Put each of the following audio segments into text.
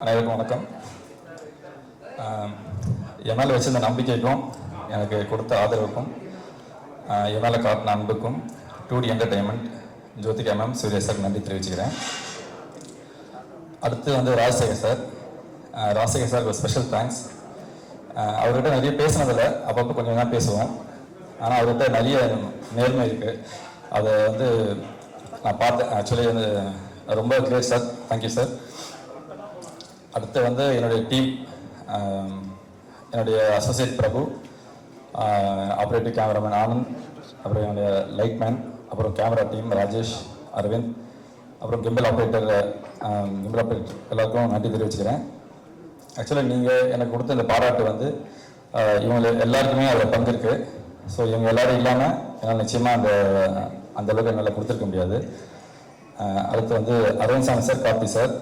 அனைவருக்கும் வணக்கம். என் மேலே வச்சிருந்த நம்பிக்கைக்கும் எனக்கு கொடுத்த ஆதரவுக்கும் என் மேலே காட்டின அன்புக்கும் 2D entertainment Jyothika ma'am Suriya sir நன்றி தெரிவிச்சுக்கிறேன். அடுத்து ராஜசேகர் சார். ராஜசேகர் சார் ஒரு ஸ்பெஷல் தேங்க்ஸ். அவர்கிட்ட நிறைய பேசினதில் அப்பப்போ கொஞ்சம் தான் பேசுவோம். ஆனால் அவர்கிட்ட நிறைய நேர்மை இருக்குது. அதை நான் பார்த்தேன். ஆக்சுவலி ரொம்ப கிரேட் சார். Thank you sir. அடுத்து என்னுடைய டீம், என்னுடைய அசோசியேட் பிரபு, ஆப்ரேட்டிவ் கேமராமேன் ஆனந்த், அப்புறம் என்னுடைய லைட்மேன், அப்புறம் கேமரா டீம் ராஜேஷ், அரவிந்த், அப்புறம் கிம்பிள் ஆப்ரேட்டர் எல்லாருக்கும் நன்றி தெரிவிச்சுக்கிறேன். ஆக்சுவலி நீங்கள் எனக்கு கொடுத்த இந்த பாராட்டு இவங்க எல்லாருக்குமே அதில் பங்கு இருக்குது. ஸோ இவங்க எல்லோரும் இல்லாமல் என்னால் நிச்சயமாக அந்த அளவுக்கு என்னால் கொடுத்துருக்க முடியாது. அடுத்து அரவிந்த் சாமி சார், கார்த்தி சார்.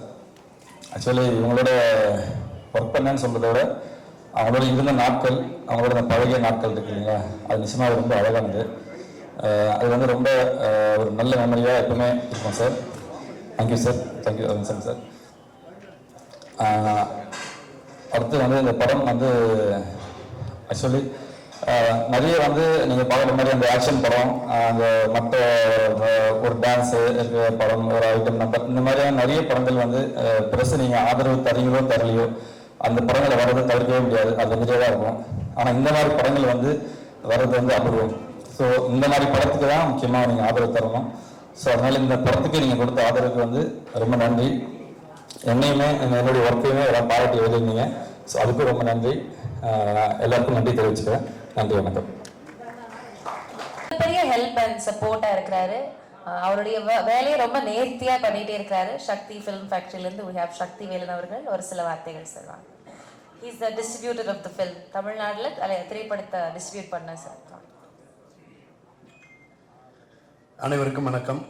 ஆக்சுவலி இவங்களோட ஒர்க் பண்ணேன்னு சொல்கிறத விட அவங்களோட இருந்த நாட்கள், அவங்களோட பழகிய நாட்கள் இருக்கு இல்லைங்களா, அது நிச்சயமாக ரொம்ப அழகானது. அது ரொம்ப ஒரு நல்ல மெமரியாக எப்பவுமே இருக்கும் sir. Thank you sir. Thank you Aravind sir. அடுத்து இந்த படம் ஆக்சுவலி நிறைய நீங்கள் பார்க்குற மாதிரி அந்த ஆக்ஷன் படம், அந்த மற்ற ஒரு டான்ஸு இருக்கிற படம், ஒரு ஐட்டம் நம்பர், இந்த மாதிரியான நிறைய படங்கள் ப்ரெஸ் நீங்கள் ஆதரவு தரீங்களோ தரலையோ அந்த படங்களை வர்றதை தவிர்க்கவே முடியாது. அது வந்துட்டே தான் இருக்கும். ஆனால் இந்த மாதிரி படங்கள் வர்றது அபூர்வம். ஸோ இந்த மாதிரி படத்துக்கு தான் முக்கியமாக நீங்கள் ஆதரவு தரணும். ஸோ அதனால் இந்த படத்துக்கு நீங்கள் கொடுத்த ஆதரவுக்கு ரொம்ப நன்றி. என்னையுமே என்னுடைய ஒர்க்கையுமே எல்லாம் பாராட்டி எழுதிருந்தீங்க. ஸோ அதுக்கும் ரொம்ப நன்றி. எல்லாருக்கும் நன்றி தெரிவிச்சுக்கிறேன். நன்றி, வணக்கம். பெரிய ஹெல்ப் அண்ட் சப்போர்ட்டா இருக்கிறாரு. அவருடைய வேலையை ரொம்ப நேர்த்தியா பண்ணிட்டே இருக்கிறாரு. சக்தி ஃபிலிம் ஃபேக்டரியிலிருந்து we have சக்தி வேலன் அவர்கள் ஒரு சில வார்த்தைகள் சொல்வாங்க. he is the distributor of the film. தமிழ்நாடுல திரைப்படத்தை டிஸ்ட்ரிபியூட் பண்ண சார். அனைவருக்கும் வணக்கம்.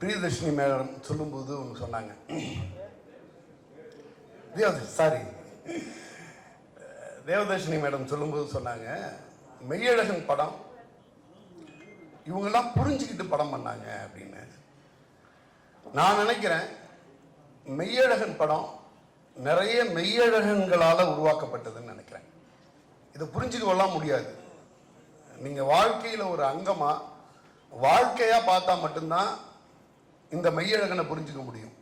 பிரியதர்ஷினி மேடம் சொல்லும்போது ஒன்று சொன்னாங்க. தேவதர்ஷினி மேடம் சொல்லும்போது சொன்னாங்க, மெய்யழகன் படம் இவங்கெல்லாம் புரிஞ்சுக்கிட்டு படம் பண்ணாங்க அப்படின்னு. நான் நினைக்கிறேன் மெய்யழகன் படம் நிறைய மெய்யழகன்களால் உருவாக்கப்பட்டதுன்னு நினைக்கிறேன். இதை புரிஞ்சுக்கலாம் முடியாது. நீங்கள் வாழ்க்கையில் ஒரு அங்கமாக வாழ்க்கையாக பார்த்தா மட்டும்தான் இந்த மெய்யழகனை புரிஞ்சுக்க முடியும்.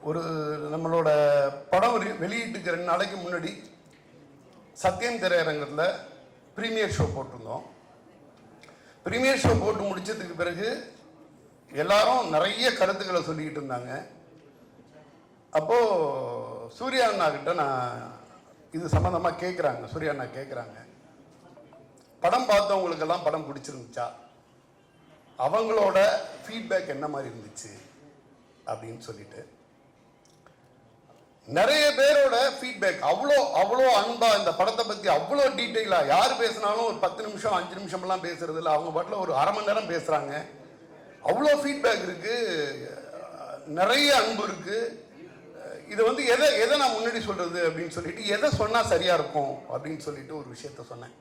ஒரு நம்மளோட படம் வெளியீட்டுக்கு 2 நாளைக்கு முன்னாடி சத்யம் திரையரங்கத்தில் ப்ரீமியர் ஷோ போட்டிருந்தோம். ப்ரீமியர் ஷோ போட்டு முடித்ததுக்கு பிறகு எல்லாரும் நிறைய கருத்துக்களை சொல்லிக்கிட்டு இருந்தாங்க. அப்போது சூர்யா அண்ணா கிட்ட நான் இது சம்மந்தமாக கேட்குறாங்க. சூர்யா அண்ணா கேட்குறாங்க, படம் பார்த்தவங்களுக்கெல்லாம் படம் பிடிச்சிருந்துச்சா, அவங்களோட ஃபீட்பேக் என்ன மாதிரி இருந்துச்சு அப்படின்னு சொல்லிட்டு. நிறைய பேரோட ஃபீட்பேக் அவ்வளோ அன்பா இந்த படத்தை பற்றி அவ்வளோ டீட்டெயிலாக யார் பேசினாலும் ஒரு 10 நிமிஷம் 5 நிமிஷம்லாம் பேசுறது இல்லை. அவங்க பாட்டில் ஒரு அரை மணி நேரம் பேசுகிறாங்க. அவ்வளோ ஃபீட்பேக் இருக்குது, நிறைய அன்பு இருக்குது. இது எதை நான் முன்னாடி சொல்கிறது அப்படின்னு சொல்லிட்டு, எதை சொன்னால் சரியாக இருக்கும் அப்படின்னு சொல்லிட்டு ஒரு விஷயத்த சொன்னேன்.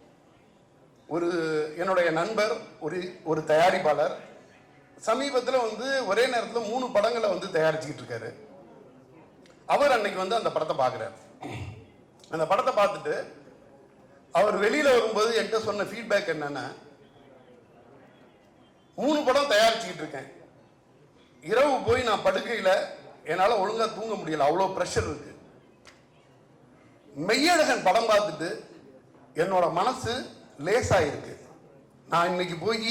என்னுடைய நண்பர் ஒரு தயாரிப்பாளர் சமீபத்தில் ஒரே நேரத்தில் 3 படங்களை தயாரிச்சுக்கிட்டு இருக்காரு. அவர் அன்னைக்கு அந்த படத்தை பார்க்குறாரு. அந்த படத்தை பார்த்துட்டு அவர் வெளியில் வரும்போது என்கிட்ட சொன்ன ஃபீட்பேக் என்னன்னா, 3 படம் தயாரிச்சுக்கிட்டு இருக்கேன், இரவு போய் நான் படுக்கையில் என்னால் ஒழுங்காக தூங்க முடியல, அவ்வளோ ப்ரெஷர் இருக்கு. மெய்யழகன் படம் பார்த்துட்டு என்னோட மனசு லேசாயிருக்கு. நான் இன்னைக்கு போய்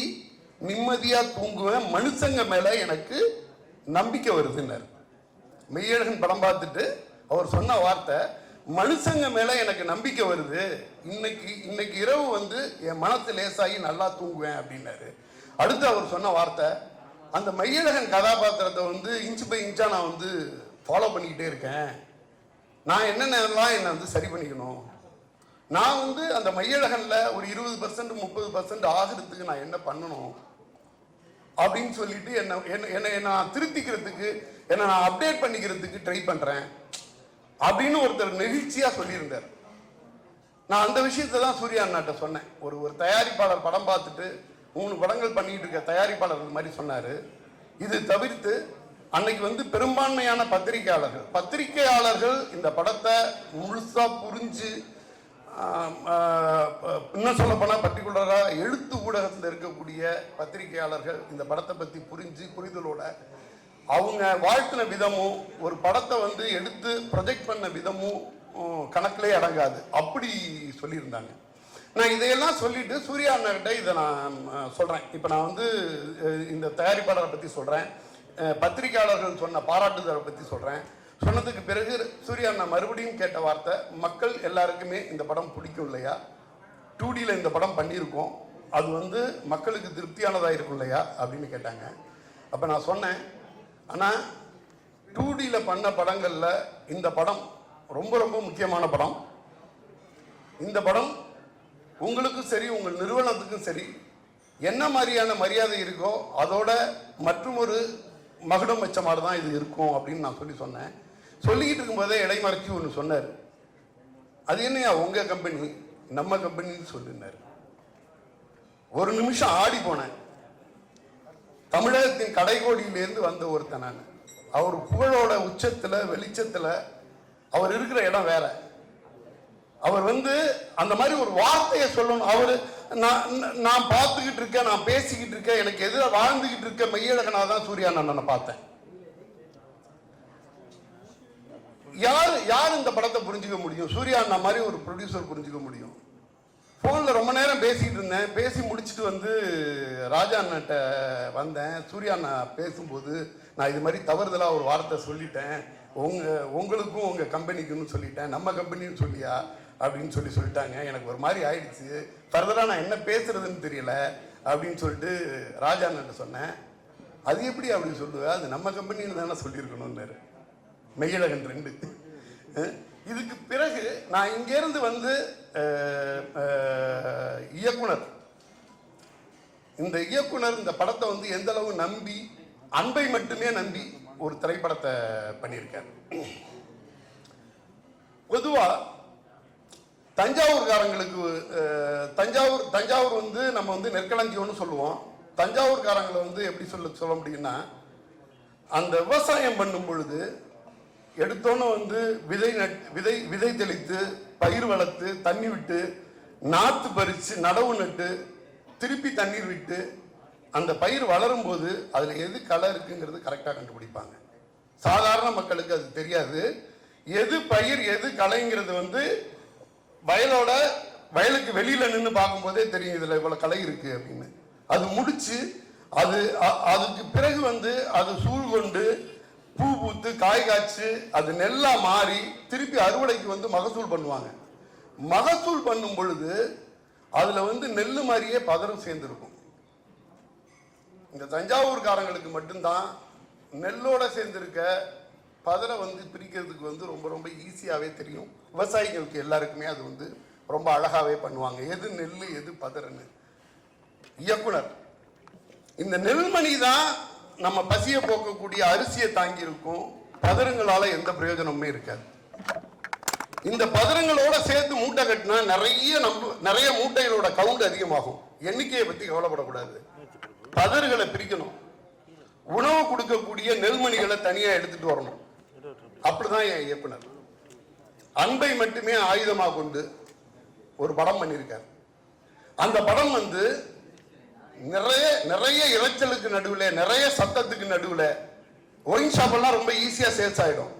நிம்மதியாக தூங்குவேன், மனுஷங்க மேலே எனக்கு நம்பிக்கை வருதுன்னாரு. மெய்யழகன் படம் பார்த்துட்டு அவர் சொன்ன வார்த்தை, மனுஷங்க மேலே எனக்கு நம்பிக்கை வருது, இன்னைக்கு இரவு என் மனசு லேசாகி நல்லா தூங்குவேன் அப்படின்னாரு. அடுத்து அவர் சொன்ன வார்த்தை, அந்த மெய்யழகன் கதாபாத்திரத்தை இன்ச்சு பை இன்ச்சா நான் ஃபாலோ பண்ணிக்கிட்டே இருக்கேன், நான் என்னென்னலாம் என்னை சரி பண்ணிக்கணும், நான் அந்த மையழகன்ல ஒரு 20% 30% ஆகிறதுக்கு நான் என்ன பண்ணணும் அப்படின்னு சொல்லிட்டு என்ன நான் திருத்திக்கிறதுக்கு, என்ன நான் அப்டேட் பண்ணிக்கிறதுக்கு ட்ரை பண்றேன் அப்படின்னு ஒருத்தர் நெகிழ்ச்சியா சொல்லியிருந்தார். நான் அந்த விஷயத்தை தான் சூர்யா அண்ணாட்ட சொன்னேன். ஒரு தயாரிப்பாளர் படம் பார்த்துட்டு 3 படங்கள் பண்ணிட்டு இருக்க தயாரிப்பாளர்கள் மாதிரி சொன்னார். இது தவிர்த்து அன்னைக்கு வந்து பெரும்பான்மையான பத்திரிகையாளர்கள் இந்த படத்தை முழுசா புரிஞ்சு, இன்னும் சொல்ல போனால் பர்டிகுலராக எழுத்து ஊடகத்தில் இருக்கக்கூடிய பத்திரிகையாளர்கள் இந்த படத்தை பற்றி புரிதலோட அவங்க வாழ்த்தின விதமும் ஒரு படத்தை வந்து எடுத்து ப்ரொஜெக்ட் பண்ண விதமும் கணக்கிலே அடங்காது, அப்படி சொல்லியிருந்தாங்க. நான் இதையெல்லாம் சொல்லிட்டு சூர்யா அண்ணாகிட்ட இதை நான் சொல்கிறேன். இப்போ நான் வந்து இந்த தயாரிப்பாளரை பற்றி சொல்கிறேன், பத்திரிகையாளர்கள் சொன்ன பாராட்டுதலை பற்றி சொல்கிறேன். சொன்னதுக்கு பிறகு சூர்யா அண்ணா மறுபடியும் கேட்ட வார்த்தை, மக்கள் எல்லாருக்குமே இந்த படம் பிடிக்கும் இல்லையா, 2Dயில் இந்த படம் பண்ணியிருக்கோம், அது வந்து மக்களுக்கு திருப்தியானதாக இருக்கும் இல்லையா அப்படின்னு கேட்டாங்க. அப்போ நான் சொன்னேன், ஆனால் 2Dயில் பண்ண படங்களில் இந்த படம் ரொம்ப ரொம்ப முக்கியமான படம். இந்த படம் உங்களுக்கும் சரி உங்கள் நிறுவனத்துக்கும் சரி என்ன மாதிரியான மரியாதை இருக்கோ அதோட மற்றும் ஒரு மகுடம் வச்ச மாதிரி தான் இது இருக்கும் அப்படின்னு நான் சொன்னேன். சொல்லிக்கிட்டு இருக்கும்போதே இடைமறைச்சி ஒன்று சொன்னார். அது என்னையா உங்கள் கம்பெனி நம்ம கம்பெனின்னு சொல்லினார். ஒரு நிமிஷம் ஆடி போனேன். தமிழகத்தின் கடைகோடியிலேருந்து வந்த ஒருத்தன் நான். அவர் புகழோட உச்சத்தில் வெளிச்சத்தில் அவர் இருக்கிற இடம் வேற. அவர் வந்து அந்த மாதிரி ஒரு வார்த்தையை சொல்லணும். அவர் நான் பார்த்துக்கிட்டு இருக்கேன், நான் பேசிக்கிட்டு இருக்கேன், எனக்கு எதிராக வாழ்ந்துகிட்டு இருக்க மெய்யழகனாக தான் சூர்யா அண்ணனை பார்த்தேன். யார் இந்த படத்தை புரிஞ்சுக்க முடியும்? சூர்யா அண்ணா மாதிரி ஒரு ப்ரொடியூசர் புரிஞ்சுக்க முடியும். ஃபோனில் ரொம்ப நேரம் பேசிக்கிட்டு இருந்தேன். பேசி முடிச்சுட்டு வந்து ராஜா அண்ணன்ட்ட வந்தேன். சூர்யா அண்ணா பேசும்போது நான் இது மாதிரி தவறுதலாக ஒரு வார்த்தை சொல்லிட்டேன், உங்களுக்கும் உங்கள் கம்பெனிக்குன்னு சொல்லிட்டேன், நம்ம கம்பெனின்னு சொல்லியா அப்படின்னு சொல்லிட்டாங்க. எனக்கு ஒரு மாதிரி ஆயிடுச்சு. ஃபர்தராக நான் என்ன பேசுறதுன்னு தெரியல அப்படின்னு சொல்லிட்டு ராஜா அண்ணன்ட்ட சொன்னேன். அது எப்படி அப்படின்னு சொல்லுவேன், அது நம்ம கம்பெனின்னு தானே சொல்லியிருக்கணும்னாரு மெய்யழகன் 2. இதுக்கு பிறகு நான் இங்கேருந்து வந்து இயக்குனர், இந்த இயக்குனர் இந்த படத்தை வந்து எந்த அளவு நம்பி, அன்பை மட்டுமே நம்பி ஒரு திரைப்படத்தை பண்ணியிருக்கார். பொதுவாக தஞ்சாவூர்காரங்களுக்கு தஞ்சாவூர் வந்து நம்ம வந்து நெற்களஞ்சியம்னு சொல்லுவோம். தஞ்சாவூர்காரங்களை வந்து எப்படி சொல்ல முடியும்னா, அந்த விவசாயம் பண்ணும் பொழுது எடுத்தோன்னு வந்து விதை தெளித்து பயிர் வளர்த்து தண்ணி விட்டு நாற்று பறித்து நடவு நட்டு திருப்பி தண்ணீர் விட்டு அந்த பயிர் வளரும் போது அதில் எது களை இருக்குங்கிறது கரெக்டாக கண்டுபிடிப்பாங்க. சாதாரண மக்களுக்கு அது தெரியாது. எது பயிர் எது களைங்கிறது வந்து வயலுக்கு வெளியில் நின்று பார்க்கும்போதே தெரியும், இதில் இவ்வளோ களை இருக்கு அப்படின்னு. அது முடிச்சு அதுக்கு பிறகு வந்து அது சூழ் கொண்டு பூ பூத்து காய் காய்ச்சி அது நெல்லா மாறி திருப்பி அறுவடைக்கு வந்து மகசூல் பண்ணுவாங்க. மகசூல் பண்ணும் பொழுது அதுல வந்து நெல்லு மாதிரியே பதரும் சேர்ந்துருக்கும். இந்த தஞ்சாவூர்காரங்களுக்கு மட்டும்தான் நெல்லோட சேர்ந்திருக்க பதரை வந்து பிரிக்கிறதுக்கு வந்து ரொம்ப ரொம்ப ஈஸியாகவே தெரியும். விவசாயிகளுக்கு எல்லாருக்குமே அது வந்து ரொம்ப அழகாகவே பண்ணுவாங்க, எது நெல் எது பதறுன்னு. இயக்குனர், இந்த நெல்மணி தான் நம்ம பசியை போக்கக்கூடிய அரிசியை தாங்கி இருக்கும், பதறுங்களால எந்த பிரயோஜனமுமே இருக்காது. இந்த பதறுங்களோட சேர்த்து மூட்டை கட்டினா நிறைய மூட்டைகளோட கவுண்ட் அதிகமாகும். எண்ணிக்கையை பற்றி கவலைப்படக்கூடாது, பதறுகளை பிரிக்கணும். உணவு கொடுக்கக்கூடிய நெல்மணிகளை தனியாக எடுத்துட்டு வரணும். அப்படிதான் என் இயக்குனர் அன்பை மட்டுமே ஆயுதமாக கொண்டு ஒரு படம் பண்ணியிருக்கார். அந்த படம் வந்து நிறைய இறைச்சலுக்கு நடுவில், நிறைய சத்தத்துக்கு நடுவில் ஒயின் ஷாப் எல்லாம் ரொம்ப ஈஸியா சேல்ஸ் ஆயிடும்.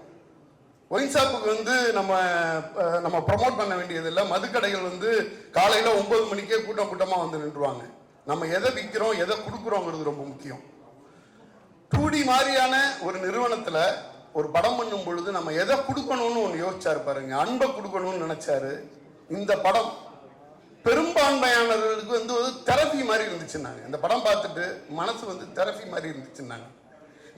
ஒயின் ஷாப்புக்கு வந்து நம்ம ப்ரமோட் பண்ண வேண்டியது இல்லை. மதுக்கடைகள் வந்து காலையில 9 மணிக்கே கூட்டமா வந்து நின்றுவாங்க. நம்ம எதை விற்கிறோம் எதை கொடுக்குறோங்கிறது ரொம்ப முக்கியம். 2D மாதிரியான ஒரு நிறுவனத்துல ஒரு படம் பண்ணும் பொழுது நம்ம எதை கொடுக்கணும்னு ஒன்று யோசிச்சாரு பாருங்க, அன்பை கொடுக்கணும்னு நினைச்சாரு. இந்த படம் பெரும்பான்மையானவர்களுக்கு வந்து ஒரு தெரபி மாதிரி இருந்துச்சுன்னாங்க. இந்த படம் பார்த்துட்டு மனசு வந்து தெரபி மாதிரி இருந்துச்சுன்னாங்க.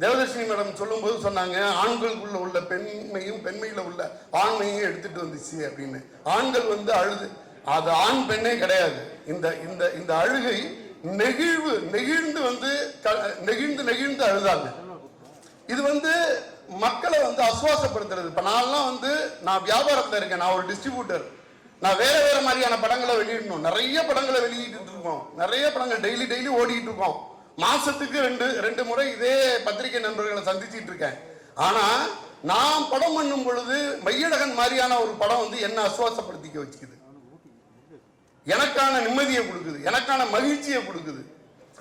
தேவதர்ஷினி மேடம் சொல்லும்போது சொன்னாங்க, ஆண்களுக்குள்ள உள்ள பெண்மையும் பெண்மையில உள்ள ஆண்மையும் எடுத்துட்டு வந்துச்சு அப்படின்னு. ஆண்கள் வந்து அழுது, அது ஆண் பெண்ணே கிடையாது. இந்த அழுகை நெகிழ்ந்து வந்து நெகிழ்ந்து அழுதாங்க. இது வந்து மக்களை வந்து அசுவாசப்படுத்துறது. இப்ப நான் வியாபாரத்தில் இருக்கேன், நான் ஒரு டிஸ்ட்ரிபியூட்டர். நான் வேற வேற மாதிரியான படங்களை வெளியிடணும். நிறைய படங்களை வெளியிட்டு இருக்கோம், நிறைய படங்கள் டெய்லி ஓடிட்டு இருக்கோம். மாசத்துக்கு ரெண்டு முறை இதே பத்திரிகை நண்பர்களை சந்திச்சிட்டு இருக்கேன். ஆனா நான் படம் பண்ணும் பொழுது மையழகன் மாதிரியான ஒரு படம் வந்து என்ன அசுவாசப்படுத்திக்க வச்சுக்குது, எனக்கான நிம்மதியை கொடுக்குது, எனக்கான மகிழ்ச்சியை கொடுக்குது.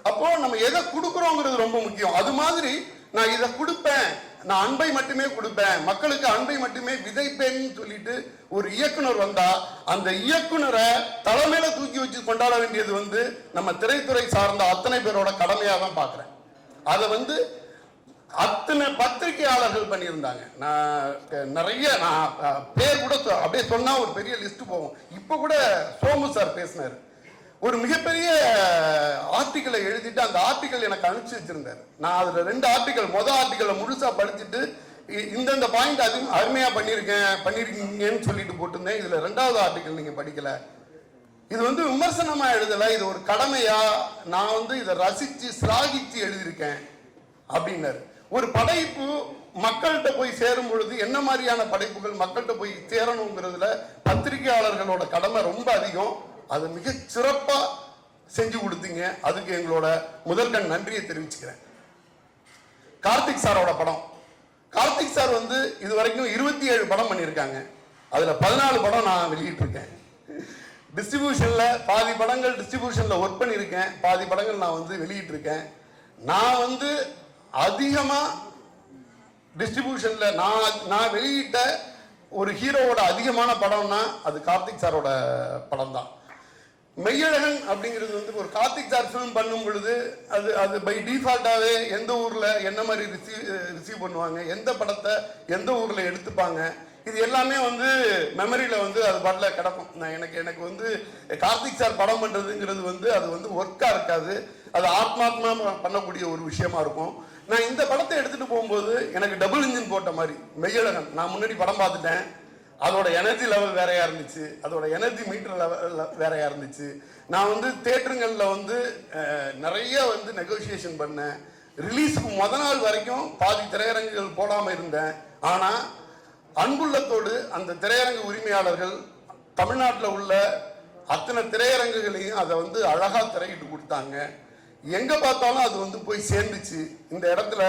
அப்போ நம்ம எதை கொடுக்குறோங்கிறது ரொம்ப முக்கியம். அது மாதிரி நான் இதை கொடுப்பேன், நான் அன்பை மட்டுமே கொடுப்பேன், மக்களுக்கு அன்பை மட்டுமே விதைப்பேன்னு சொல்லிட்டு ஒரு இயக்குனர் வந்தா அந்த இயக்குனரை தலைமையில தூக்கி வச்சு கொண்டாட வேண்டியது வந்து நம்ம திரைத்துறை சார்ந்த அத்தனை பேரோட கடமையாக தான் பார்க்கிறேன். அதை வந்து அத்தனை பத்திரிகையாளர்கள் பண்ணியிருந்தாங்க. நான் நிறைய பேர் கூட அப்படியே சொன்னா ஒரு பெரிய லிஸ்ட் போகும். இப்ப கூட சோமு சார் பேசினார், ஒரு மிகப்பெரிய ஆர்டிக்கலை எழுதிட்டு அந்த ஆர்டிக்கல் எனக்கு அனுப்பிச்சு வச்சிருந்தார். நான் அதுல 2 ஆர்டிக்கல், மொதல் ஆர்டிக்கலை முழுசா படிச்சுட்டு இந்த பாயிண்ட் அருமையா பண்ணிருக்கீங்கன்னு சொல்லிட்டு போட்டிருந்தேன். இதுல 2வது ஆர்டிக்கல் நீங்க படிக்கல, இது வந்து விமர்சனமா எழுதல, இது ஒரு கடமையா நான் வந்து இதை ரசிச்சு சிலாகிச்சு எழுதியிருக்கேன் அப்படின்னாரு. ஒரு படைப்பு மக்கள்கிட்ட போய் சேரும் பொழுது என்ன மாதிரியான படைப்புகள் மக்கள்கிட்ட போய் சேரணுங்கிறதுல பத்திரிகையாளர்களோட கடமை ரொம்ப அதிகம். அதை மிக சிறப்பா செஞ்சு கொடுத்தீங்க, அதுக்கு எங்களோட முதற்கண் நன்றியை தெரிவிச்சுக்கிறேன். கார்த்திக் சாரோட படம், கார்த்திக் சார் வந்து இது வரைக்கும் 27 படம் பண்ணியிருக்காங்க. அதுல 14 படம் நான் வெளியிட்டிருக்கேன். டிஸ்ட்ரிபியூஷன்ல பாதி படங்கள் டிஸ்ட்ரிபியூஷன்ல ஒர்க் பண்ணியிருக்கேன், பாதி படங்கள் நான் வந்து வெளியிட்டிருக்கேன். நான் வந்து அதிகமா டிஸ்ட்ரிபியூஷன்ல நான் வெளியிட்ட ஒரு ஹீரோவோட அதிகமான படம்னா அது கார்த்திக் சாரோட படம் தான். மெய்யழகன் அப்படிங்கிறது வந்து ஒரு கார்த்திக் சார் ஃபிலிம் பண்ணும் பொழுது அது பை டிஃபால்ட்டாகவே எந்த ஊரில் என்ன மாதிரி ரிசீவ் பண்ணுவாங்க, எந்த படத்தை எந்த ஊரில் எடுத்துப்பாங்க, இது எல்லாமே வந்து மெமரியில் வந்து அது பாட்டில் கிடக்கும். எனக்கு வந்து கார்த்திக் சார் படம் பண்ணுறதுங்கிறது வந்து அது வந்து ஒர்க்காக இருக்காது, அது ஆத்மாத்மா பண்ணக்கூடிய ஒரு விஷயமா இருக்கும். நான் இந்த படத்தை எடுத்துகிட்டு போகும்போது எனக்கு டபுள் இன்ஜின் போட்ட மாதிரி மெய்யழகன், நான் முன்னாடி படம் பார்த்துட்டேன், அதோட எனர்ஜி லெவல் வேறையா இருந்துச்சு, அதோட எனர்ஜி மீட்டர் லெவல் வேறையா இருந்துச்சு. நான் வந்து தேட்டருங்களில் வந்து நிறைய வந்து நெகோசியேஷன் பண்ணேன். ரிலீஸுக்கு நாள் வரைக்கும் பாதி திரையரங்குகள் போடாமல் இருந்தேன். ஆனால் அன்புள்ளத்தோடு அந்த திரையரங்கு உரிமையாளர்கள் தமிழ்நாட்டில் உள்ள அத்தனை திரையரங்குகளையும் அதை வந்து அழகாக திரையிட்டு கொடுத்தாங்க. எங்கே பார்த்தாலும் அது வந்து போய் சேர்ந்துச்சு. இந்த இடத்துல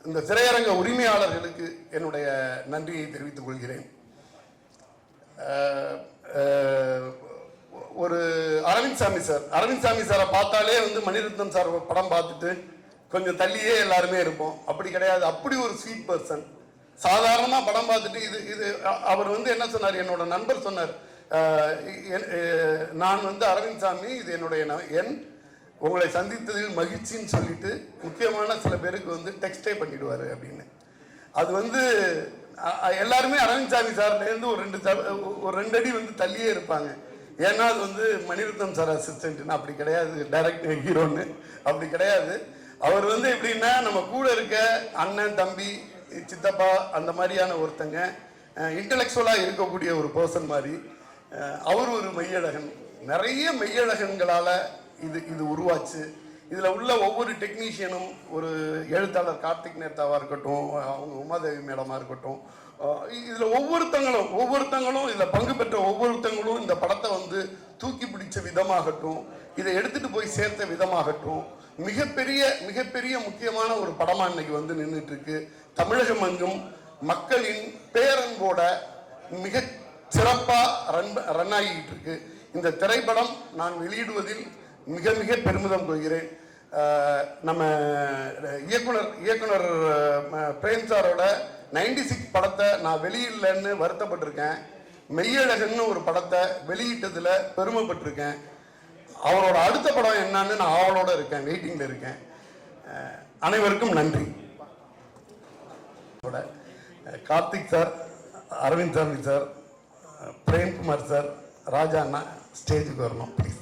இந்த திரையரங்க உரிமையாளர்களுக்கு என்னுடைய நன்றியை தெரிவித்துக் கொள்கிறேன். ஒரு அரவிந்த் சாமி சாரை பார்த்தாலே வந்து மணிரத்னம் சார் படம் பார்த்துட்டு கொஞ்சம் தள்ளியே எல்லாருமே இருப்போம். அப்படி கிடையாது, அப்படி ஒரு ஸ்வீட் பர்சன். சாதாரணமாக படம் பார்த்துட்டு இது அவர் வந்து என்ன சொன்னார், என்னோட நண்பர் சொன்னார், நான் வந்து அரவிந்த் சாமி, இது என்னுடைய உங்களை சந்தித்ததில் மகிழ்ச்சின்னு சொல்லிட்டு முக்கியமான சில பேருக்கு வந்து டெக்ஸ்டே பண்ணிடுவார் அப்படின்னு. அது வந்து எல்லாருமே அரவிந்த் சாமி சார்லேருந்து ஒரு 2 அடி வந்து தள்ளியே இருப்பாங்க. ஏன்னா அது வந்து மணிரத்னம் சார் அசிஸ்டன்ட்னு. அப்படி கிடையாது, டைரக்ட் ஹீரோன்னு அப்படி கிடையாது. அவர் வந்து எப்படின்னா நம்ம கூட இருக்க அண்ணன், தம்பி, சித்தப்பா அந்த மாதிரியான ஒருத்தங்க, இன்டலெக்சுவலாக இருக்கக்கூடிய ஒரு பர்சன் மாதிரி. அவர் ஒரு மெய்யழகன். நிறைய மெய்யழகன்களால் இது உருவாச்சு. இதில் உள்ள ஒவ்வொரு டெக்னீஷியனும், ஒரு எழுத்தாளர் கார்த்திக் நேத்தாவாக இருக்கட்டும், அவங்க உமாதேவி மேடமாக இருக்கட்டும், இதில் ஒவ்வொருத்தங்களும் இதில் பங்கு பெற்ற ஒவ்வொருத்தங்களும் இந்த படத்தை வந்து தூக்கி பிடிச்ச விதமாகட்டும், இதை எடுத்துகிட்டு போய் சேர்த்த விதமாகட்டும், மிகப்பெரிய முக்கியமான ஒரு படமாக இன்னைக்கு வந்து நின்றுட்டு இருக்கு. தமிழகம் எங்கும் மக்களின் பேரன்போட மிக சிறப்பாக ரன் ஆகிட்டு இருக்கு. இந்த திரைப்படம் நான் வெளியிடுவதில் மிக பெருமிதம் கொள்கிறேன். நம்ம இயக்குனர் பிரேம் சாரோட 96 படத்தை நான் வெளியிடலன்னு வருத்தப்பட்டிருக்கேன். மெய்யழகன்னு ஒரு படத்தை வெளியிட்டதில் பெருமைப்பட்டிருக்கேன். அவரோட அடுத்த படம் என்னன்னு நான் ஆவலோட இருக்கேன், வெயிட்டிங்கில் இருக்கேன். அனைவருக்கும் நன்றி. கார்த்திக் சார், அரவிந்த் சாமி சார், பிரேம்குமார் சார், ராஜா அண்ணா ஸ்டேஜுக்கு வரணும் ப்ளீஸ்.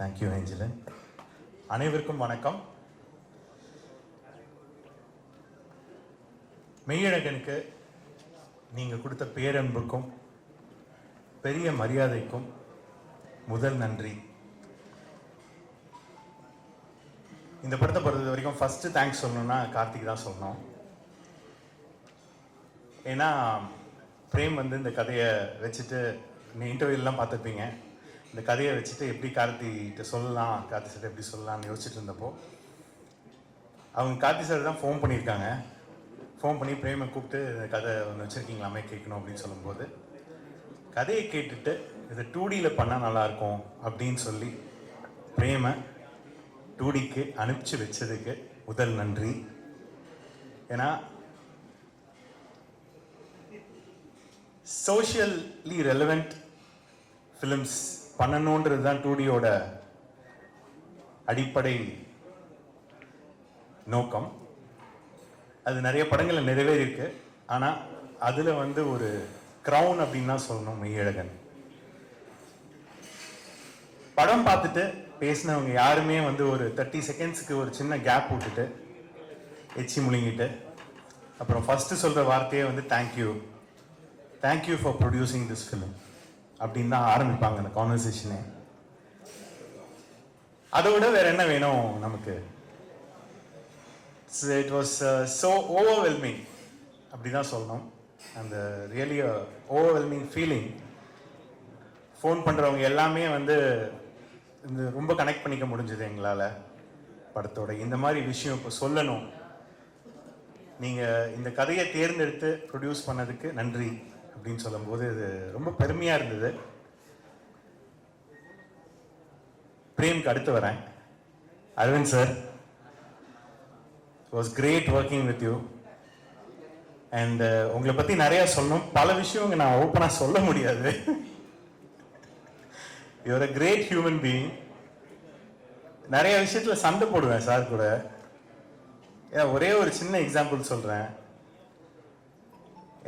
தேங்க்யூ ஏஞ்சலன். அனைவருக்கும் வணக்கம். மெய்யழகனுக்கு நீங்கள் கொடுத்த பேரன்புக்கும் பெரிய மரியாதைக்கும் முதல் நன்றி. இந்த படத்தை பொறுத்த வரைக்கும் ஃபஸ்ட்டு தேங்க்ஸ் சொல்லணும்னா கார்த்திக் தான் சொல்லணும். ஏன்னா பிரேம் வந்து இந்த கதையை வச்சுட்டு இன்டர்வியூலாம் பார்த்துருப்பீங்க. இந்த கதையை வச்சுட்டு எப்படி கார்த்திகிட்ட சொல்லலாம், கார்த்தி சார் எப்படி சொல்லலாம்னு யோசிச்சுட்டு இருந்தப்போ அவங்க கார்த்தி சார் தான் ஃபோன் பண்ணியிருக்காங்க. ஃபோன் பண்ணி பிரேமை கூப்பிட்டு இந்த கதை ஒன்று வச்சுருக்கீங்களாமே கேட்கணும் அப்படின்னு சொல்லும்போது கதையை கேட்டுட்டு இதை 2Dயில் பண்ணால் நல்லாயிருக்கும் அப்படின்னு சொல்லி பிரேமை 2Dக்கு அனுப்பிச்சு வச்சதுக்கு முதல் நன்றி. ஏன்னா சோஷியலி ரெலவெண்ட் ஃபிலிம்ஸ் பண்ணணுன்றது தான் 2Dயோட அடிப்படை நோக்கம். அது நிறைய படங்களில் நிறைவேறியிருக்கு. ஆனால் அதில் வந்து ஒரு க்ரௌன் அப்படின்னு தான் சொல்லணும் மெய்யழகன். படம் பார்த்துட்டு பேசினவங்க யாருமே வந்து ஒரு 30 செகண்ட்ஸுக்கு ஒரு சின்ன கேப் விட்டுட்டு எச்சி முழுங்கிட்டு அப்புறம் ஃபஸ்ட்டு சொல்கிற வார்த்தையே வந்து thank you for producing this film அப்படின்னு தான் ஆரம்பிப்பாங்க அந்த கான்வர்சேஷனே. அதை விட வேற என்ன வேணும் நமக்கு? இட் வாஸ் ஸோ ஓவர்வெல்மிங் அப்படி தான் சொல்லணும். அந்த ரியலி ஓவர்வெல்மிங் ஃபீலிங். ஃபோன் பண்ணுறவங்க எல்லாமே வந்து இந்த ரொம்ப கனெக்ட் பண்ணிக்க முடிஞ்சது எங்களால் படத்தோட. இந்த மாதிரி விஷயம் இப்போ சொல்லணும், நீங்கள் இந்த கதையை தேர்ந்தெடுத்து ப்ரொடியூஸ் பண்ணதுக்கு நன்றி அப்படின்னு சொல்லும்போது இது ரொம்ப பெருமையாக இருந்தது. பிரேம்க்கு அடுத்து வரேன். Aravind sir, was great working with you. And உங்களை பற்றி நிறையா சொல்லணும். பல விஷயம் நான் ஓப்பனாக சொல்ல முடியாது. You're a great human being. நிறைய விஷயத்தில் சண்டை போடுவேன் சார் கூட. ஏன் ஒரே ஒரு சின்ன எக்ஸாம்பிள் சொல்கிறேன்.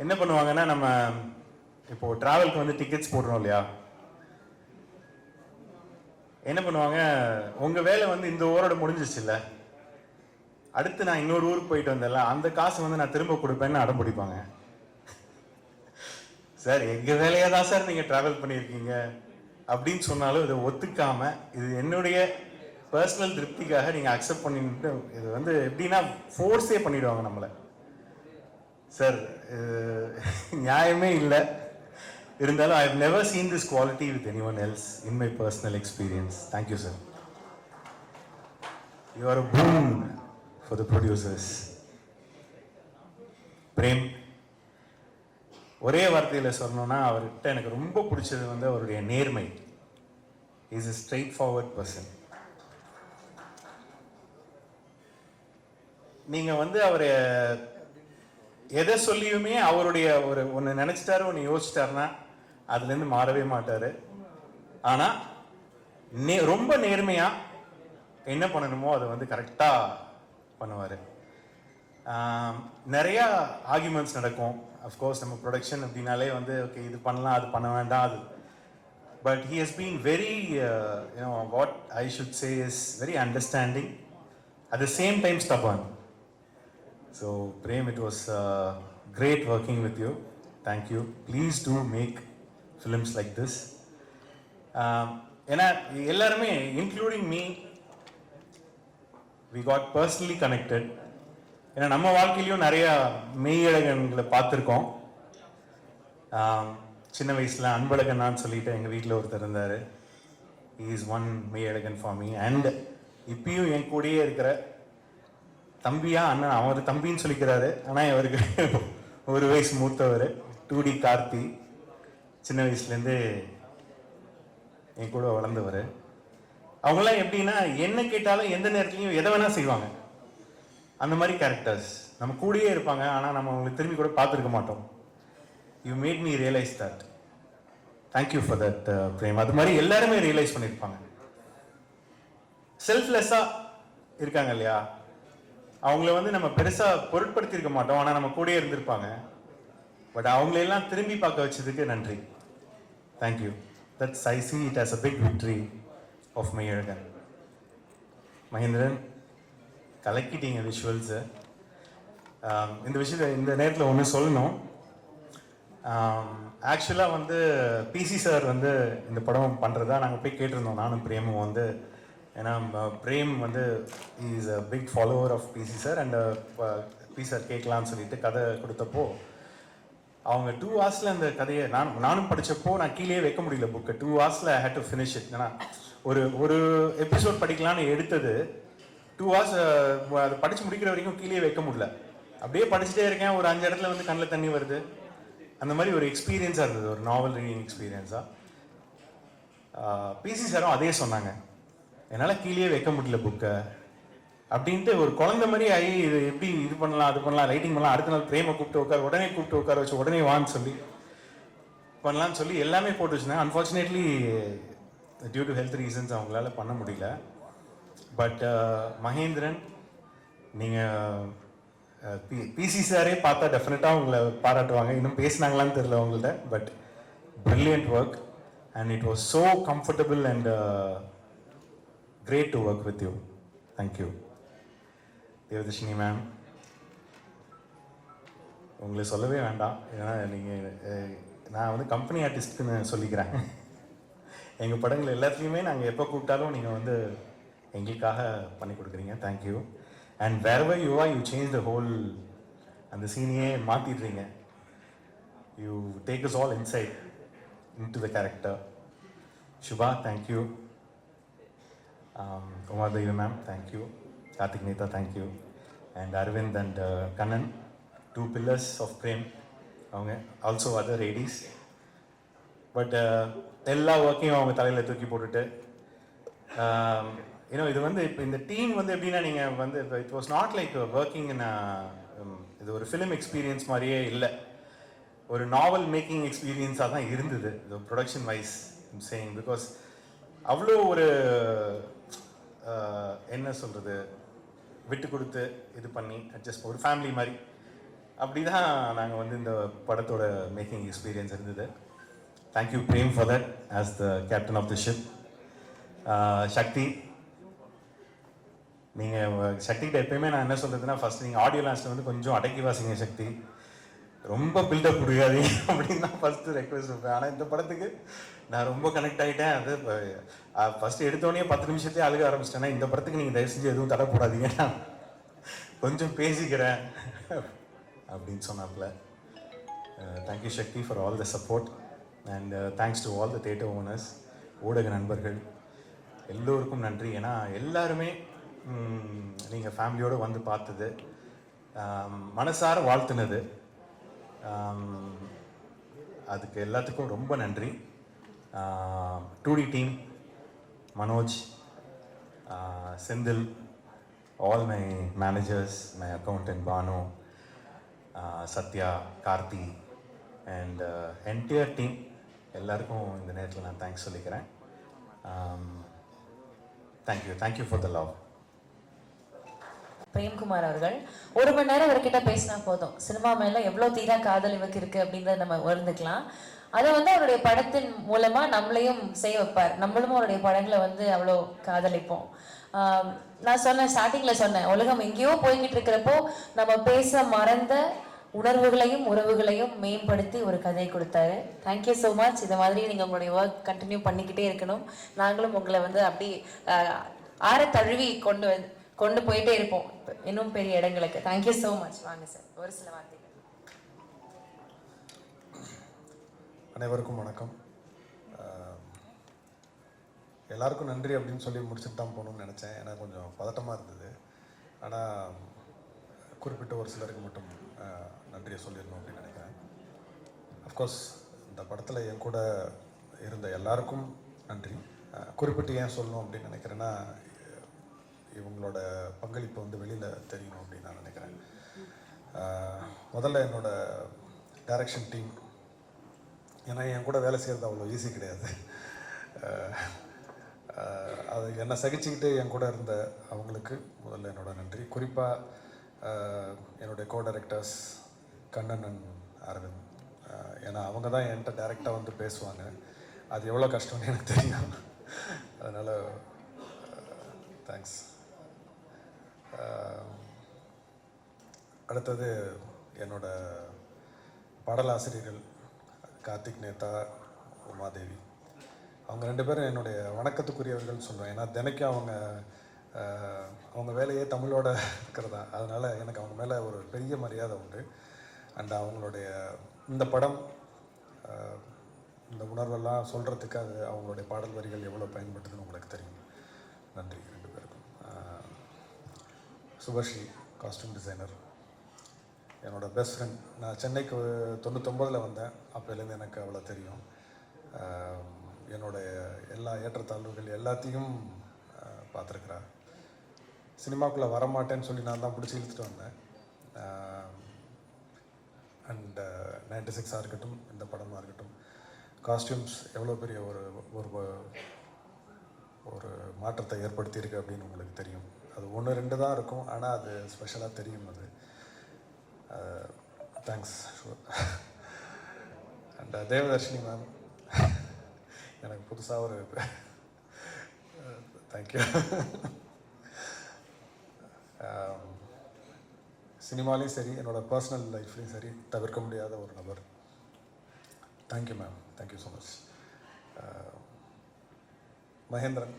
என்ன பண்ணுவாங்கன்னா, நம்ம இப்போது ட்ராவலுக்கு வந்து டிக்கெட்ஸ் போடுறோம் இல்லையா, என்ன பண்ணுவாங்க, உங்கள் வேலை வந்து இந்த ஊரோட முடிஞ்சிச்சு இல்லை, அடுத்து நான் இன்னொரு ஊருக்கு போயிட்டு வந்தேன்ல, அந்த காசு வந்து நான் திரும்ப கொடுப்பேன்னு அடம் பிடிப்பாங்க. சார் எங்கள் வேலையாக தான் சார் நீங்கள் ட்ராவல் பண்ணியிருக்கீங்க அப்படின்னு சொன்னாலும் இதை ஒத்துக்காம இது என்னுடைய பர்சனல் திருப்திக்காக நீங்கள் அக்செப்ட் பண்ணிட்டு இது வந்து எப்படின்னா ஃபோர்ஸே பண்ணிடுவாங்க நம்மளை. சார் நியாயமே இல்லை. இருந்தாலும் I have never seen this quality with any one else in my personal experience. Thank you sir. You are a boon for the producers. Prem, ஒரே வார்த்தையில் சொல்லணும்னா அவர்கிட்ட எனக்கு ரொம்ப பிடிச்சது வந்து அவருடைய நேர்மை. Is a straightforward person. நீங்கள் வந்து அவரை எதை சொல்லியுமே அவருடைய ஒரு ஒன்று நினச்சிட்டாரு, ஒன்று யோசிச்சிட்டாருன்னா அதுலேருந்து மாறவே மாட்டார். ஆனால் ரொம்ப நேர்மையாக என்ன பண்ணணுமோ அதை வந்து கரெக்டாக பண்ணுவார். நிறையா ஆர்கியூமெண்ட்ஸ் நடக்கும். அஃப்கோர்ஸ் நம்ம ப்ரொடக்ஷன் அப்படின்னாலே வந்து ஓகே இது பண்ணலாம், அது பண்ண வேண்டாம், அது. But he has been very what I should say is very understanding, at the same time stubborn. So Prem, it was great working with you. Thank you. Please do make films like this. ஏன்னா எல்லாருமே including me we got personally connected. ஏன்னா நம்ம வாழ்க்கையிலையும் நிறையா மெய்யழகன்களை பார்த்துருக்கோம். சின்ன வயசில் அன்பழகன்னான்னு சொல்லிட்டு எங்கள் வீட்டில் ஒருத்தர் இருந்தார். he is one Meiyazhagan for me. And இப்பயும் என் கூடயே இருக்கிற தம்பியா அண்ணன், அவர் தம்பின்னு சொல்லிக்கிறாரு, ஆனால் அவருக்கு ஒரு வயசு மூத்தவர் 2D கார்த்தி. சின்ன வயசுலேருந்து என் கூட வளர்ந்தவர். அவங்களாம் எப்படின்னா என்ன கேட்டாலும் எந்த நேரத்துலையும் எதை வேணால் செய்வாங்க. அந்த மாதிரி கேரக்டர்ஸ் நம்ம கூடயே இருப்பாங்க, ஆனால் நம்ம அவங்களை திரும்பி கூட பார்த்துருக்க மாட்டோம். You made me realise that. Thank you for that Prem. அது மாதிரி எல்லாருமே ரியலைஸ் பண்ணியிருப்பாங்க. செல்ஃப்லெஸ்ஸாக இருக்காங்க இல்லையா, அவங்கள வந்து நம்ம பெருசாக பொருட்படுத்தியிருக்க மாட்டோம், ஆனால் நம்ம கூடயே இருந்திருப்பாங்க. பட் அவங்களெல்லாம் திரும்பி பார்க்க வச்சதுக்கு நன்றி. Thank you. That's I see it as a big victory of Meiyazhagan. Mahendran, கலக்கிட்டீங்க விஷுவல்ஸை. இந்த விஷயத்தை இந்த நேரத்தில் ஒன்று சொல்லணும். ஆக்சுவலாக வந்து பிசி சார் வந்து இந்த படம் பண்ணுறதா நாங்கள் போய் கேட்டிருந்தோம், நானும் பிரேமும் வந்து. ஏன்னா பிரேம் வந்து is a big follower of PC sir. And P sir கேட்கலான்னு சொல்லிட்டு கதை கொடுத்தப்போ அவங்க 2 hours அந்த கதையை நானும் படித்தப்போ நான் கீழே வைக்க முடியல புக்கை. 2 hours I had to finish it. ஏன்னா ஒரு எபிசோட் படிக்கலான்னு எடுத்தது 2 hours அதை படித்து முடிக்கிற வரைக்கும் கீழே வைக்க முடியல. அப்படியே படிச்சுட்டே இருக்கேன், ஒரு 5 இடத்துல வந்து கண்ணில் தண்ணி வருது. அந்த மாதிரி ஒரு எக்ஸ்பீரியன்ஸாக இருந்தது, ஒரு நாவல் ரீடிங் எக்ஸ்பீரியன்ஸாக. பிசி சாரும் அதே சொன்னாங்க, என்னால் கீழே வைக்க முடியல புக்கை அப்படின்ட்டு. ஒரு குழந்தை மாதிரி ஆகி இது எப்படி இது பண்ணலாம் அது பண்ணலாம் ரைட்டிங் பண்ணலாம். அடுத்த நாள் பிரேமை உடனே கூப்பிட்டு உட்கார வச்சு உடனே வான்னு சொல்லி பண்ணலான்னு சொல்லி எல்லாமே போட்டு வச்சுருந்தாங்க. Unfortunately due to health reasons அவங்களால பண்ண முடியல. பட் மகேந்திரன், நீங்கள் பிசி சாரே பார்த்தா டெஃபினட்டாக உங்களை பாராட்டுவாங்க. இன்னும் பேசினாங்களான்னு தெரியல உங்கள்கிட்ட. But brilliant work and it was so comfortable and great to work with you. Thank you. Devadarshini ma'am, உங்களை சொல்லவே வேண்டாம். ஏன்னா நீங்கள் நான் வந்து கம்பெனி ஆர்டிஸ்ட்டுன்னு சொல்லிக்கிறேன். எங்கள் படங்கள் எல்லாத்துலேயுமே நாங்கள் எப்போ கூப்பிட்டாலும் நீங்கள் வந்து எங்களுக்காக பண்ணி கொடுக்குறீங்க. Thank you. And wherever you are, you change the whole அந்த சீனையே மாற்றிடுறீங்க. You take us all inside into the character. Shubha, thank you. Umar Devi ma'am, thank you. Karthik Neta, thank you. And Arvind and Kannan, 2 pillars of Prem. அவங்க also other ADs. But எல்லா ஒர்க்கையும் அவங்க தலையில் தூக்கி போட்டுட்டு ஏன்னா இது வந்து இப்போ இந்த டீம் வந்து எப்படின்னா நீங்கள் வந்து it was not like working in இது ஒரு ஃபிலிம் எக்ஸ்பீரியன்ஸ் மாதிரியே இல்லை, ஒரு நாவல் மேக்கிங் எக்ஸ்பீரியன்ஸாக தான் இருந்தது இது ப்ரொடக்ஷன் வைஸ் சேயிங். பிகாஸ் அவ்வளோ ஒரு என்ன சொல்கிறது, விட்டு கொடுத்து இது பண்ணி அட்ஜஸ்ட் ஒரு ஃபேமிலி மாதிரி அப்படி தான் நாங்கள் வந்து இந்த படத்தோட மேக்கிங் எக்ஸ்பீரியன்ஸ் இருந்தது. Thank you Prem for that as the captain of the ship. Sakthi, நீங்கள் சக்திகிட்ட எப்பயுமே நான் என்ன சொல்கிறதுன்னா, ஃபஸ்ட் நீங்கள் ஆடியோ லான்ஸில் வந்து கொஞ்சம் அடக்கி வாசிங்க சக்தி, ரொம்ப பில்டப் கொடுக்காதீங்க அப்படின்னு தான் ஃபஸ்ட்டு ரெக்வஸ்ட் இருப்பேன். ஆனால் இந்த படத்துக்கு நான் ரொம்ப கனெக்ட் ஆகிட்டேன். அது ஃபஸ்ட்டு எடுத்தோடனே 10 நிமிஷத்துலேயே அழுக ஆரம்பிச்சிட்டேன்னா, இந்த படத்துக்கு நீங்கள் தயவு செஞ்சு எதுவும் தடை போடாதீங்க, நான் கொஞ்சம் பேசிக்கிறேன் அப்படின்னு சொன்னாப்புல. Thank you Sakthi for all the support and thanks to all the theatre owners, ஊடக நண்பர்கள் எல்லோருக்கும் நன்றி. ஏன்னா எல்லாருமே நீங்கள் ஃபேமிலியோடு வந்து பார்த்தது, மனசார வாழ்த்துனது, அதுக்கு எல்லாத்துக்கும் ரொம்ப நன்றி. 2D team, Manoj, Senthil, all my managers, my accountant Bhanu, Sathya, Karthi and entire team எல்லாருக்கும் இந்த நேரத்தில் நான் தேங்க்ஸ் சொல்லிக்கிறேன். Thank you for the love. Premkumar அவர்கள் 1 மணி நேரம் இவர்கிட்ட பேசினா போதும், சினிமா மேல எவ்வளவு தீரா காதல் இவருக்கு இருக்கு அப்படின்றத நம்ம உணர்ந்துக்கலாம். அதை வந்து அவருடைய படத்தின் மூலமா நம்மளையும் செய்ய வைப்பார். நம்மளும் அவருடைய படங்களை வந்து அவ்வளோ காதலிப்போம். நான் சொன்னேன், ஸ்டார்டிங்ல சொன்னேன், உலகம் எங்கேயோ போய்கிட்டு இருக்கிறப்போ நம்ம பேச மறந்த உணர்வுகளையும் உறவுகளையும் மேம்படுத்தி ஒரு கதை கொடுத்தாரு. Thank you so much. இந்த மாதிரி நீங்கள் உங்களுடைய ஒர்க் கண்டினியூ பண்ணிக்கிட்டே இருக்கணும். நாங்களும் உங்களை வந்து அப்படி ஆற தழுவி கொண்டு போயிட்டே இருப்போம் இன்னும் பெரிய இடங்களுக்கு. Thank you so much. வாங்க சார், ஒரு சில வார்த்தைகள். அனைவருக்கும் வணக்கம். எல்லாருக்கும் நன்றி அப்படின்னு சொல்லி முடிச்சுட்டு தான் போகணும்னு நினச்சேன். ஏன்னா கொஞ்சம் பதட்டமாக இருந்தது. ஆனால் குறிப்பிட்ட ஒரு சிலருக்கு மட்டும் நன்றியை சொல்லிடணும் அப்படின்னு நினைக்கிறேன். அஃப்கோர்ஸ் இந்த படத்தில் என் கூட இருந்த எல்லாருக்கும் நன்றி. குறிப்பிட்டு ஏன் சொல்லணும் அப்படின்னு நினைக்கிறேன்னா, இவங்களோட பங்களிப்பு வந்து வெளியில் தெரியணும் அப்படின்னு நான் நினைக்கிறேன். முதல்ல என்னோடய டைரக்ஷன் டீம், ஏன்னா என் கூட வேலை செய்கிறது அவ்வளோ ஈஸி கிடையாது. அது என்னை சகிச்சுக்கிட்டு என் கூட இருந்த அவங்களுக்கு முதல்ல என்னோட நன்றி. குறிப்பாக என்னுடைய co directors Kannan and Aravind. ஏன்னா அவங்க தான் என்கிட்ட டைரெக்டாக வந்து பேசுவாங்க. அது எவ்வளோ கஷ்டம்னு எனக்கு தெரியும். அதனால் தேங்க்ஸ். அடுத்தது என்னோட பாடலாசிரியர்கள் கார்த்திக் நேதா, உமாதேவி, அவங்க 2 பேரும் என்னுடைய வணக்கத்துக்குரியவர்கள் சொல்லுவேன். ஏன்னா தினைக்கும் அவங்க வேலையே தமிழோட இருக்கிறதா, அதனால் எனக்கு அவங்க மேலே ஒரு பெரிய மரியாதை உண்டு. அண்ட் அவங்களுடைய இந்த படம் இந்த உணர்வெல்லாம் சொல்கிறதுக்கு அது அவங்களுடைய பாடல் வரிகள் எவ்வளோ பயன்படுதுன்னு உங்களுக்கு தெரியும். நன்றி 2 பேருக்கும். சுபஸ்ரீ, காஸ்டியூம் டிசைனர், என்னோட பெஸ்ட் ஃப்ரெண்ட். நான் சென்னைக்கு 99 வந்தேன். அப்போலேருந்து எனக்கு அவ்வளோ தெரியும். என்னுடைய எல்லா ஏற்றத்தாழ்வுகள் எல்லாத்தையும் பார்த்துருக்குறா. சினிமாக்குள்ளே வரமாட்டேன்னு சொல்லி நான் தான் பிடிச்சி இழுத்துட்டு வந்தேன். அண்ட் 96 இருக்கட்டும், இந்த படமாக இருக்கட்டும், காஸ்டியூம்ஸ் எவ்வளோ பெரிய ஒரு மாற்றத்தை ஏற்படுத்தியிருக்கு அப்படின்னு உங்களுக்கு தெரியும். அது 1-2 தான் இருக்கும், ஆனால் அது ஸ்பெஷலாக தெரியும். அது தேங்க்ஸ். அண்ட் தேவதர்ஷினி மேம், எனக்கு புதுசாக ஒரு தேங்க்யூ. சினிமாலேயும் சரி, என்னோடய பர்சனல் லைஃப்லேயும் சரி, தவிர்க்க முடியாத ஒரு நபர். Thank you ma'am, thank you so much. Mahendran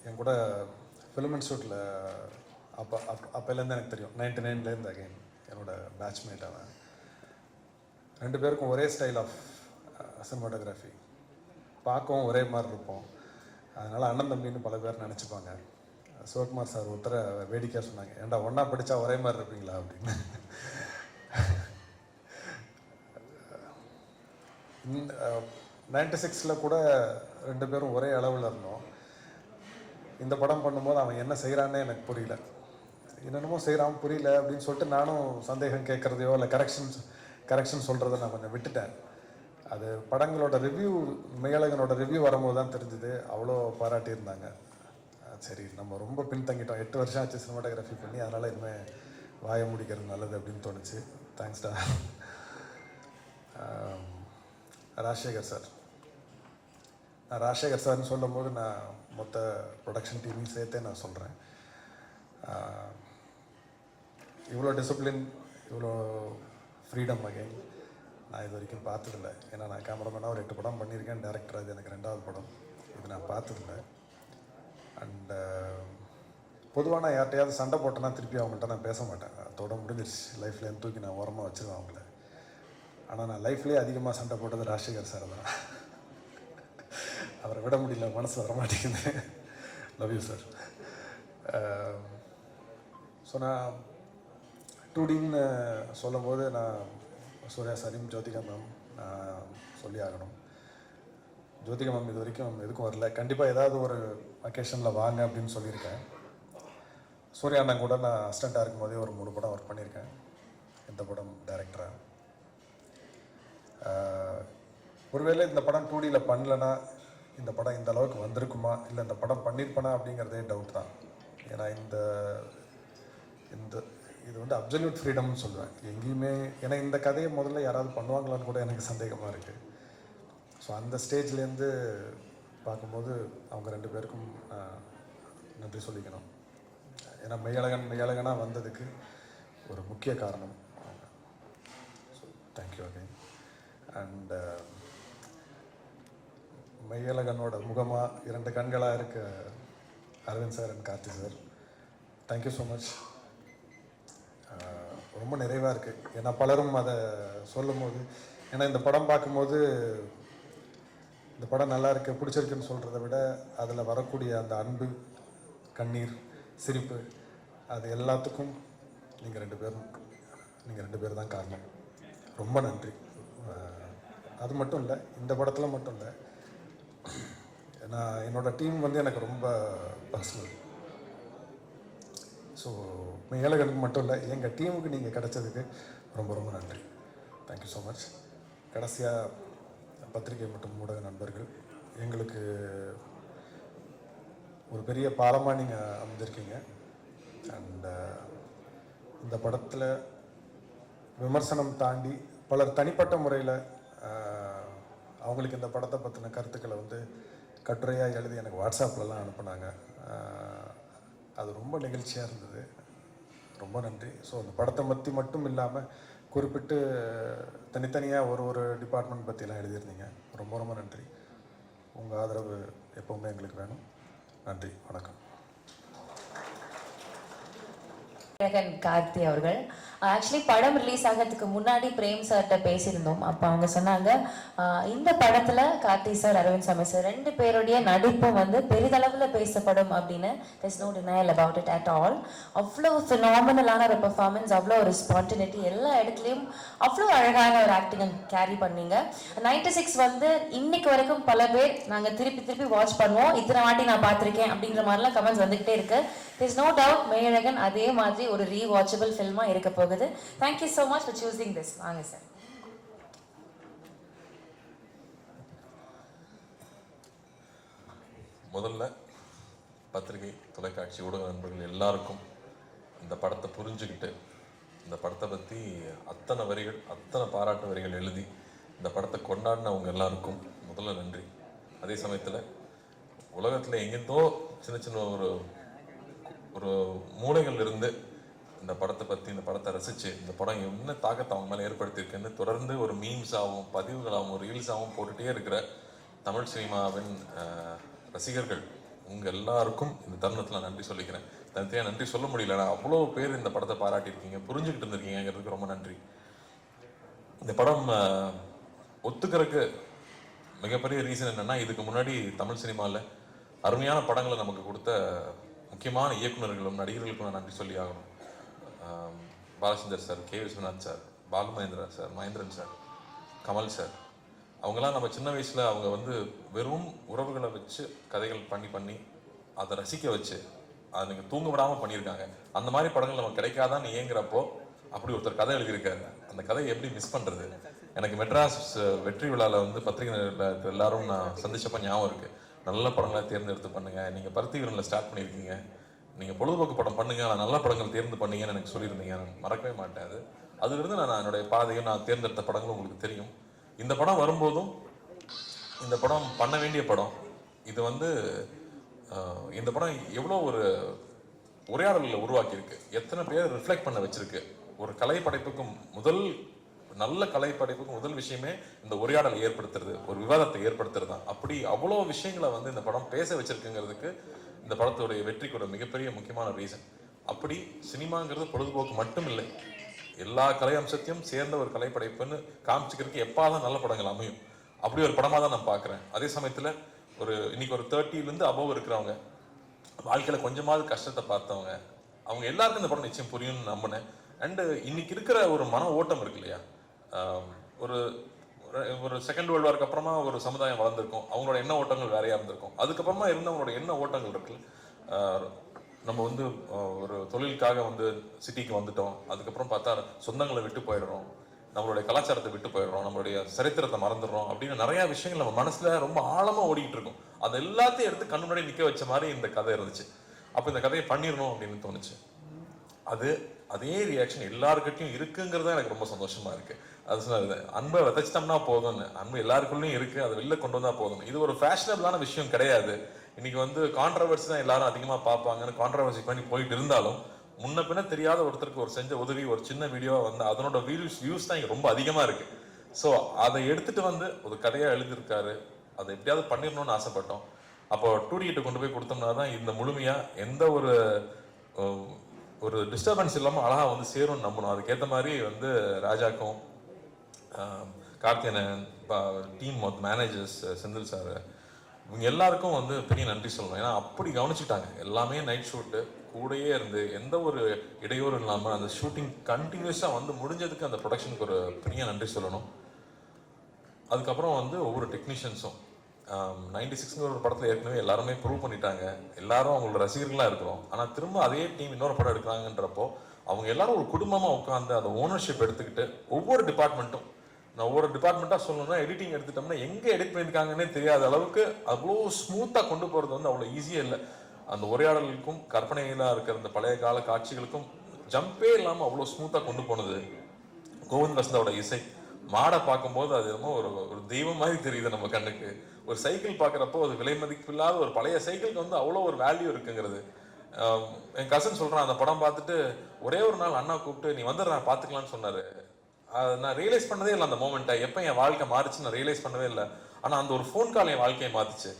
என் கூட ஃபிலிம் இன்ஸ்டியூட்டில் அப்போலேருந்து எனக்கு தெரியும். 99லேருந்து அகைன் என்னோடய பேட்ச்மேட் அவன். 2 பேருக்கும் ஒரே ஸ்டைல் ஆஃப் சினிமாட்டோகிராஃபி, பார்க்கவும் ஒரே மாதிரி இருப்போம். அதனால் அண்ணன் தம்பின்னு பல பேர் நினச்சிப்பாங்க. சிவகுமார் சார் ஒருத்தர வேடிக்கையாக சொன்னாங்க, ஏன்டா ஒன்றா படித்தா ஒரே மாதிரி இருப்பீங்களா அப்படின்னு. 96 கூட 2 பேரும் ஒரே அளவில் இருந்தோம். இந்த படம் பண்ணும்போது அவன் என்ன செய்கிறான்னே எனக்கு புரியல, என்னென்னமோ செய்கிறான் புரியல அப்படின்னு சொல்லிட்டு நானும் சந்தேகம் கேட்குறதையோ இல்லை கரெக்ஷன் சொல்கிறத நான் கொஞ்சம் விட்டுட்டேன். அது படங்களோட ரிவ்யூ, மெய்யழகனோட ரிவ்யூ வரும்போது தான் தெரிஞ்சுது. அவ்வளோ பாராட்டியிருந்தாங்க. சரி, நம்ம ரொம்ப பின்தங்கிட்டோம், 8 வருஷம் ஆச்சு சினிமாட்டோகிராஃபி பண்ணி, அதனால் இனிமேல் வாயை முடிக்கிறது நல்லது அப்படின்னு தோணுச்சு. தேங்க்ஸ்டா. ராஜசேகர் சார், நான் ராஜசேகர் சார்னு சொல்லும் போது நான் மொத்த ப்ரொடக்ஷன் டீமையும் சேர்த்தே நான் சொல்கிறேன். இவ்வளோ டிசிப்ளின், இவ்வளோ ஃப்ரீடம் அகைன் நான் இது வரைக்கும் பார்த்ததில்லை. ஏன்னா நான் கேமராமேனாக ஒரு 8 படம் பண்ணியிருக்கேன், டேரக்டராக இது எனக்கு 2வது படம். இது நான் பார்த்ததில்லை. அண்டு பொதுவாக நான் யார்கிட்டையாவது சண்டை போட்டேன்னா திருப்பி அவங்கள்ட்ட நான் பேச மாட்டேன். அதோட முடிஞ்சிருச்சு. லைஃப்லேருந்து தூக்கி நான் ஓரமாக வச்சுருவேன் அவங்கள. ஆனால் நான் லைஃப்லேயே அதிகமாக சண்டை போட்டது ராஜசேகர் சார் தான். அவரை விட முடியல, மனசு வர மாட்டேங்குது. Love you sir. ஸோ நான் 2Dன்னு சொல்லும்போது நான் சூர்யா சாரையும் ஜோதிகா மேம் நான் சொல்லி ஆகணும். ஜோதிகா மேம் இது வரைக்கும் எதுக்கும் வரல. கண்டிப்பாக ஏதாவது ஒரு அக்கேஷனில் வாங்க அப்படின்னு சொல்லியிருக்கேன். சூர்யா அண்ணன் கூட நான் அசிஸ்டண்ட்டாக இருக்கும்போதே ஒரு 3 படம் ஒர்க் பண்ணியிருக்கேன். இந்த படம் டைரக்டராக. ஒருவேளை இந்த படம் 2Dயில் பண்ணலன்னா இந்த படம் இந்த அளவுக்கு வந்திருக்குமா, இல்லை இந்த படம் பண்ணியிருப்பேனா அப்படிங்கிறதே டவுட் தான். ஏன்னா இந்த இது வந்து அப்சல்யூட் ஃப்ரீடம்னு சொல்லுவேன். எங்கேயுமே, ஏன்னா இந்த கதையை முதல்ல யாராவது பண்ணுவாங்களான்னு கூட எனக்கு சந்தேகமாக இருக்குது. ஸோ அந்த ஸ்டேஜ்லேருந்து பார்க்கும்போது அவங்க 2 பேருக்கும் நன்றி சொல்லிக்கணும். ஏன்னா மெய்யழகனாக வந்ததுக்கு ஒரு முக்கிய காரணம். So thank you again. அண்ட் மெய்யழகனோட முகமாக 2 கண்களாக இருக்க Aravind sir and Karthi sir, thank you so much. ரொம்ப நிறைவாக இருக்குது. ஏன்னா பலரும் அதை சொல்லும் போது, ஏன்னா இந்த படம் பார்க்கும்போது இந்த படம் நல்லா இருக்கு பிடிச்சிருக்குன்னு சொல்கிறத விட அதில் வரக்கூடிய அந்த அன்பு, கண்ணீர், சிரிப்பு, அது எல்லாத்துக்கும் நீங்கள் 2 பேர் தான் காரணம். ரொம்ப நன்றி. அது மட்டும் இல்லை, இந்த படத்தில் மட்டும் இல்லை, நான் என்னோடய டீம் வந்து எனக்கு ரொம்ப பர்சனல். ஸோ மெய்யழகனுக்கு மட்டும் இல்லை, எங்கள் டீமுக்கு நீங்கள் கிடைச்சதுக்கு ரொம்ப ரொம்ப நன்றி. Thank you so much. கடைசியாக பத்திரிகை மற்றும் ஊடக நண்பர்கள், எங்களுக்கு ஒரு பெரிய பாலமாக நீங்கள் அமைஞ்சிருக்கீங்க. அண்ட் இந்த படத்தில் விமர்சனம் தாண்டி பலர் தனிப்பட்ட முறையில் அவங்களுக்கு இந்த படத்தை பற்றின கருத்துக்களை வந்து கட்டுரையாக எழுதி எனக்கு வாட்ஸ்அப்லலாம் அனுப்புனாங்க. அது ரொம்ப நெகிழ்ச்சியாக இருந்தது. ரொம்ப நன்றி. ஸோ அந்த படத்தை பற்றி மட்டும் இல்லாமல் குறிப்பிட்டு தனித்தனியாக ஒரு டிபார்ட்மெண்ட் பற்றிலாம் எழுதியிருந்தீங்க. ரொம்ப ரொம்ப நன்றி. உங்கள் ஆதரவு எப்போவுமே எங்களுக்கு வேணும். நன்றி, வணக்கம். கார்த்தி அவர்கள் ஆக்சுவலி படம் ரிலீஸ் ஆகிறதுக்கு முன்னாடி பிரேம் சார்கிட்ட பேசியிருந்தோம். அப்போ அவங்க சொன்னாங்க இந்த படத்துல கார்த்தி சார், அரவிந்த் சாமி சார் 2 பேருடைய நடிப்பும் வந்து பெரிதளவில் பேசப்படும் அப்படின்னு. there's no denial about it at all. அவ்வளோ ஃபினாமினலான ஒரு பெர்ஃபார்மன்ஸ், அவ்வளோ ஒரு ஸ்பான்டினிட்டி, எல்லா இடத்துலையும் அவ்வளோ அழகான ஒரு ஆக்டிங் கேரி பண்ணீங்க. 96 வந்து இன்னைக்கு வரைக்கும் பல பேர் நாங்கள் திருப்பி வாட்ச் பண்ணுவோம், இத்தனை வாட்டி நான் பார்த்துருக்கேன் அப்படிங்கிற மாதிரிலாம் கமெண்ட்ஸ் வந்துகிட்டே இருக்கு. there's no doubt மெய்யழகன் அதே மாதிரி ஒரு ரீவாட்சபிள் ஃபில்மாக இருக்க போகுது. Thank you so much for choosing this. வாங்க சார். முதல்ல பத்திரிகை, தொலைக்காட்சி, ஊடக நண்பர்கள் எல்லாருக்கும் இந்த படத்தை புரிஞ்சுக்கிட்டு இந்த படத்தை பற்றி அத்தனை வரிகள், அத்தனை பாராட்டு வரிகள் எழுதி இந்த படத்தை கொண்டாடினவங்க எல்லாருக்கும் முதல்ல நன்றி. அதே சமயத்தில் உலகத்தில் எங்கேருந்தோ சின்ன ஒரு மூலைகள் இருந்து இந்த படத்தை பற்றி, இந்த படத்தை ரசித்து இந்த படம் என்ன தாக்கத்தை அவங்க மேலே ஏற்படுத்தியிருக்குன்னு தொடர்ந்து ஒரு மீம்ஸாகவும் பதிவுகளாகவும் ரீல்ஸாகவும் போட்டுகிட்டே இருக்கிற தமிழ் சினிமாவின் ரசிகர்கள் உங்கள் எல்லாருக்கும் இந்த தருணத்தில் நன்றி சொல்லிக்கிறேன். தனித்தையாக நன்றி சொல்ல முடியல. நான் அவ்வளோ பேர் இந்த படத்தை பாராட்டியிருக்கீங்க, புரிஞ்சுக்கிட்டு இருந்திருக்கீங்கிறதுக்கு ரொம்ப நன்றி. இந்த படம் ஒத்துக்கிறதுக்கு மிகப்பெரிய ரீசன் என்னென்னா, இதுக்கு முன்னாடி தமிழ் சினிமாவில் அருமையான படங்களை நமக்கு கொடுத்த முக்கியமான இயக்குநர்களும் நடிகர்களுக்கும் நான் நன்றி சொல்லி ஆகணும். Balachander sir, K Viswanath sir, Balu Mahendra sir, Mahendran sir, Kamal sir, அவங்களாம் நம்ம சின்ன வயசில் அவங்க வந்து வெறும் உறவுகளை வச்சு கதைகள் பண்ணி அதை ரசிக்க வச்சு அதை நீங்கள் தூங்க விடாமல் பண்ணியிருக்காங்க. அந்த மாதிரி படங்கள் நமக்கு கிடைக்காதான்னு ஏங்குறப்போ அப்படி ஒருத்தர் கதை எழுதியிருக்காரு. அந்த கதையை எப்படி மிஸ் பண்ணுறது? எனக்கு மெட்ராஸ் வெற்றி விழாவில் வந்து பத்திரிகை எல்லாரும் நான் சந்திச்சப்போ ஞாபகம் இருக்குது. நல்ல படங்களாக தேர்ந்தெடுத்து பண்ணுங்கள், நீங்கள் பருத்தி வீரனில் ஸ்டார்ட் பண்ணியிருக்கீங்க, நீங்கள் பொழுதுபோக்கு படம் பண்ணுங்கள், நான் நல்ல படங்கள் தேர்ந்து பண்ணீங்கன்னு எனக்கு சொல்லியிருந்தீங்க. நான் மறக்கவே மாட்டேன். அதுலேருந்து நான் என்னுடைய பாதையும் நான் தேர்ந்தெடுத்த படங்களும் உங்களுக்கு தெரியும். இந்த படம் வரும்போதும் இந்த படம் பண்ண வேண்டிய படம் இது வந்து இந்த படம் எவ்வளோ ஒரு உரையாடல்களை உருவாக்கியிருக்கு, எத்தனை பேர் ரிஃப்ளெக்ட் பண்ண வச்சிருக்கு. ஒரு கலைப்படைப்புக்கும் நல்ல கலைப்படைப்புக்கும் முதல் விஷயமே இந்த உரையாடலை ஏற்படுத்துறது, ஒரு விவாதத்தை ஏற்படுத்துறது தான். அப்படி அவ்வளோ விஷயங்களை வந்து இந்த படம் பேச வச்சிருக்குங்கிறதுக்கு இந்த படத்துடைய வெற்றிக்கு ஒரு மிகப்பெரிய முக்கியமான ரீசன். அப்படி சினிமாங்கிறது பொழுதுபோக்கு மட்டும் இல்லை, எல்லா கலை அம்சத்தையும் சேர்ந்த ஒரு கலைப்படைப்புன்னு காமிச்சிக்கிறதுக்கு எப்பாதான் நல்ல படங்கள் அமையும். அப்படி ஒரு படமாக தான் நான் பார்க்குறேன். அதே சமயத்தில் இன்னைக்கு ஒரு 30லேருந்து அபவ் இருக்கிறவங்க, வாழ்க்கையில் கொஞ்சமாவது கஷ்டத்தை பார்த்தவங்க, அவங்க எல்லாருக்கும் இந்த படம் நிச்சயம் புரியும்னு நம்பினேன். அண்டு இன்னைக்கு இருக்கிற ஒரு மன ஓட்டம் இருக்கு இல்லையா, ஒரு செகண்ட் வேர்ல்டு வார்க்கு அப்புறமா ஒரு சமுதாயம் வளர்ந்துருக்கும், அவங்களோட எண்ண ஓட்டங்கள் வேறையாக இருந்திருக்கும். அதுக்கப்புறமா இருந்தவங்களோட எண்ண ஓட்டங்கள் இருக்கு. நம்ம வந்து ஒரு தொழிலுக்காக வந்து சிட்டிக்கு வந்துட்டோம், அதுக்கப்புறம் பார்த்தா சொந்தங்களை விட்டு போயிடுறோம், நம்மளுடைய கலாச்சாரத்தை விட்டு போயிடுறோம், நம்மளுடைய சரித்திரத்தை மறந்துடுறோம் அப்படின்னு நிறையா விஷயங்கள் நம்ம மனசில் ரொம்ப ஆழமாக ஓடிக்கிட்டு இருக்கும். அது எல்லாத்தையும் எடுத்து கண்ணு முன்னாடி நிற்க வச்ச மாதிரி இந்த கதை இருந்துச்சு. அப்போ இந்த கதையை பண்ணிடணும் அப்படின்னு தோணுச்சு. அதே ரியாக்ஷன் எல்லாருக்கிட்டையும் இருக்குங்கிறது எனக்கு ரொம்ப சந்தோஷமா இருக்கு. அது சொன்னது அன்பை விதைச்சிட்டோம்னா போதும்னு, அன்பு எல்லாருக்குள்ளேயும் இருக்கு, அதை வெளில கொண்டு வந்தா போதும். இது ஒரு ஃபேஷனபிளான விஷயம் கிடையாது. இன்னைக்கு வந்து கான்ட்ரவர்சி தான் எல்லாரும் அதிகமாக பார்ப்பாங்கன்னு கான்ட்ரவர்சி பண்ணி போயிட்டு இருந்தாலும், முன்ன பின்ன தெரியாத ஒருத்தருக்கு ஒரு செஞ்ச உதவி, ஒரு சின்ன வீடியோ வந்து அதனோட வியூஸ் தான் இங்கே ரொம்ப அதிகமாக இருக்கு. ஸோ அதை எடுத்துட்டு வந்து ஒரு கதையாக எழுதியிருக்காரு, அதை எப்படியாவது பண்ணிடணும்னு ஆசைப்பட்டோம். அப்போ 2D கொண்டு போய் கொடுத்தோம்னா தான் இந்த முழுமையாக எந்த ஒரு டிஸ்டர்பன்ஸ் இல்லாமல் அழகாக வந்து சேரும்னு நம்பணும். அதுக்கேற்ற மாதிரி வந்து ராஜாக்கும் Karthiyanan team managers Senthil sir இவங்க எல்லாருக்கும் வந்து பெரிய நன்றி சொல்லணும். ஏன்னா அப்படி கவனிச்சுட்டாங்க. எல்லாமே நைட் ஷூட்டு கூடயே இருந்து எந்த ஒரு இடையூறும் இல்லாமல் அந்த ஷூட்டிங் கண்டினியூஸாக வந்து முடிஞ்சதுக்கு அந்த ப்ரொடக்ஷனுக்கு ஒரு பெரிய நன்றி சொல்லணும். அதுக்கப்புறம் வந்து ஒவ்வொரு டெக்னீஷியன்ஸும் 96ங்கிற ஒரு படத்தில் ஏற்கனவே எல்லாருமே ப்ரூவ் பண்ணிட்டாங்க, எல்லாரும் அவங்களோட ரசிகர்களாக இருக்கிறோம். ஆனால் திரும்ப அதே டீம் இன்னொரு படம் எடுக்கிறாங்கன்றப்போ அவங்க எல்லாரும் ஒரு குடும்பமாக உட்காந்து அந்த ஓனர்ஷிப் எடுத்துக்கிட்டு ஒவ்வொரு டிபார்ட்மெண்ட்டும், நான் ஒவ்வொரு டிபார்ட்மெண்ட்டாக சொல்லணும்னா எடிட்டிங் எடுத்துட்டோம்னா எங்கே எடிட் பண்ணியிருக்காங்கன்னே தெரியாத அளவுக்கு அவ்வளோ ஸ்மூத்தாக கொண்டு போகிறது வந்து அவ்வளோ ஈஸியாக இல்லை. அந்த உரையாடலுக்கும் கற்பனைகளாக இருக்கிற அந்த பழைய கால காட்சிகளுக்கும் ஜம்பே இல்லாமல் அவ்வளோ ஸ்மூத்தாக கொண்டு போனது கோவிந்த் வசந்தாவோட இசை. மாடை பார்க்கும்போது அது என்னமோ ஒரு தெய்வம் மாதிரி தெரியுது நம்ம கண்ணுக்கு. ஒரு சைக்கிள் பார்க்குறப்போ அது விலை மதிப்பு இல்லாத ஒரு பழைய சைக்கிளுக்கு வந்து அவ்வளோ ஒரு வேல்யூ இருக்குங்கிறது. என் கசன் சொல்கிறான், அந்த படம் பார்த்துட்டு ஒரே ஒரு நாள் அண்ணா கூப்பிட்டு நீ வந்துடுறா பார்த்துக்கலான்னு சொன்னார். நான் ரியலைஸ் பண்ணதே இல்லை அந்த மூமெண்ட்டை, எப்போ என் வாழ்க்கை மாறிச்சு நான் ரியலைஸ் பண்ணவே இல்லை. ஆனால் அந்த ஒரு ஃபோன் கால் என் வாழ்க்கையை மாற்றிச்சு.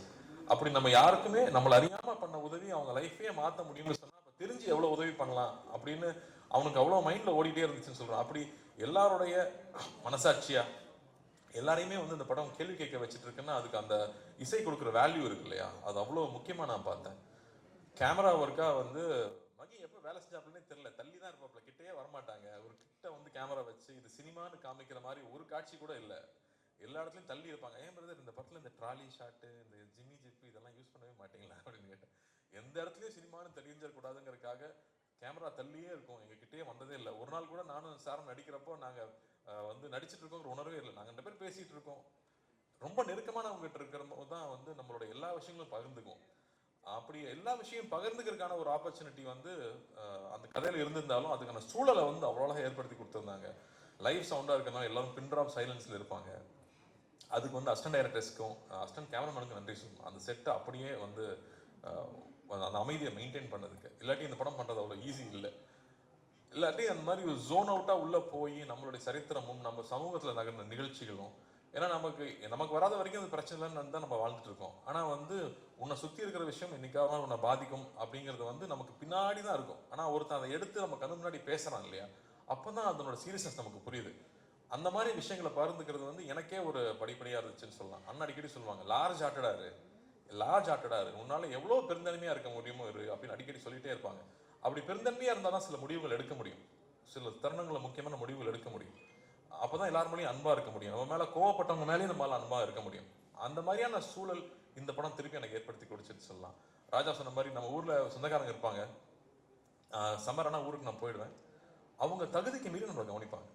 அப்படி நம்ம யாருக்குமே நம்மளை அறியாமல் பண்ண உதவி அவங்க லைஃபே மாற்ற முடியும்னு சொன்னால் அப்போ தெரிஞ்சு எவ்வளோ உதவி பண்ணலாம் அப்படின்னு அவனுக்கு அவ்வளோ மைண்டில் ஓடிட்டே இருந்துச்சுன்னு சொல்கிறான். அப்படி எல்லாருடைய மனசாட்சியா எல்லாரையுமே வந்து இந்த படம் கேள்வி கேட்க வச்சுட்டு இருக்குன்னா அதுக்கு அந்த இசை கொடுக்குற வேல்யூ இருக்கு இல்லையா, அது அவ்வளோ முக்கியமாக நான் பார்த்தேன். கேமரா ஒர்க்கா வந்து மகி எப்போ வேலை செஞ்சாப்புலனே தெரியல, தள்ளி தான் இருப்பாப்புல, கிட்டே வரமாட்டாங்க. ஒரு கிட்ட வந்து கேமரா வச்சு இது சினிமான்னு காமிக்கிற மாதிரி ஒரு காட்சி கூட இல்லை, எல்லா இடத்துலையும் தள்ளி இருப்பாங்க. ஏன் பிரதர் இந்த படத்தில் இந்த ட்ராலி ஷாட்டு இந்த ஜிம்மி ஜிப்பு இதெல்லாம் யூஸ் பண்ணவே மாட்டீங்களா அப்படின்னு கேட்டேன். எந்த இடத்துலையும் சினிமான்னு தெரிஞ்சிடக்கூடாதுங்கிறதுக்காக கேமரா தள்ளியே இருக்கும், எங்ககிட்டயே வந்ததே இல்லை. ஒரு நாள் கூட நானும் சாரும் நடிக்கிறப்போ நாங்கள் வந்து நடிச்சிட்டு இருக்கோங்கிற உணர்வே இல்லை, நாங்கள் 2 பேர் பேசிகிட்டு இருக்கோம். ரொம்ப நெருக்கமானவங்ககிட்ட இருக்கிறப்போ தான் வந்து நம்மளோட எல்லா விஷயங்களும் பகிர்ந்துக்கும். அப்படி எல்லா விஷயம் பகிர்ந்துக்கிறதுக்கான ஒரு ஆப்பர்ச்சுனிட்டி வந்து அந்த கதையில் இருந்திருந்தாலும் அதுக்கான சூழலை வந்து அவ்வளோ அழகாக ஏற்படுத்தி கொடுத்துருந்தாங்க. லைவ் சவுண்டாக இருக்கிறனால எல்லாரும் பின் ட்ராப் சைலன்ஸில் இருப்பாங்க. அதுக்கு வந்து அசிஸ்டன்ட் டைரக்டர்ஸ்க்கும் அசிஸ்டன்ட் கேமராமேனுக்கும் நன்றி சொல்லணும். அந்த செட்டை அப்படியே வந்து அந்த அமைதியை மெயின்டைன் பண்ணதுக்கு. இல்லாட்டி இந்த படம் பண்ணுறது அவ்வளோ ஈஸி இல்லை. இல்லாட்டி அந்த மாதிரி ஒரு ஜோன் அவுட்டாக உள்ளே போய் நம்மளுடைய சரித்திரமும் நம்ம சமூகத்தில் நகர்ந்த நிகழ்ச்சிகளும், ஏன்னா நமக்கு வராத வரைக்கும் அது பிரச்சனை இல்லைன்னு தான் நம்ம வாழ்ந்துட்டு இருக்கோம். ஆனால் வந்து உன்னை சுற்றி இருக்கிற விஷயம் இன்னைக்காக உன்னை பாதிக்கும் அப்படிங்கிறது வந்து நமக்கு பின்னாடி தான் இருக்கும். ஆனால் ஒருத்தன் அதை எடுத்து நம்ம கண்ணு முன்னாடி பேசுகிறான் இல்லையா, அப்போ தான் அதனோட சீரியஸ்னஸ் நமக்கு புரியுது. அந்த மாதிரி விஷயங்களை பகிர்ந்துக்கிறது வந்து எனக்கே ஒரு படிப்படியாக இருந்துச்சுன்னு சொல்லலாம். அண்ணா அடிக்கடி சொல்லுவாங்க, லார்ஜ் ஆர்ட்டடாரு உன்னால எவ்வளோ பெருந்தன்மையாக இருக்க முடியுமோ அப்படின்னு அடிக்கடி சொல்லிட்டே இருப்பாங்க. அப்படி பெருந்தன்மையாக இருந்தால் தான் சில முடிவுகள் எடுக்க முடியும், சில தருணங்களை முக்கியமான முடிவுகள் எடுக்க முடியும். அப்போ தான் எல்லார் மேலேயும் அன்பாக இருக்க முடியும், நம்ம மேலே கோவப்பட்டவங்க மேலேயும் நம்மளால் அன்பாக இருக்க முடியும். அந்த மாதிரியான சூழல் இந்த படம் திருப்பி எனக்கு ஏற்படுத்தி கொடுத்துட்டு சொல்லலாம். ராஜா சொன்ன மாதிரி நம்ம ஊரில் சொந்தக்காரங்க இருப்பாங்க, சம்மரானா ஊருக்கு நான் போயிடுவேன், அவங்க தகுதிக்கு மீறி நம்மளை கவனிப்பாங்க.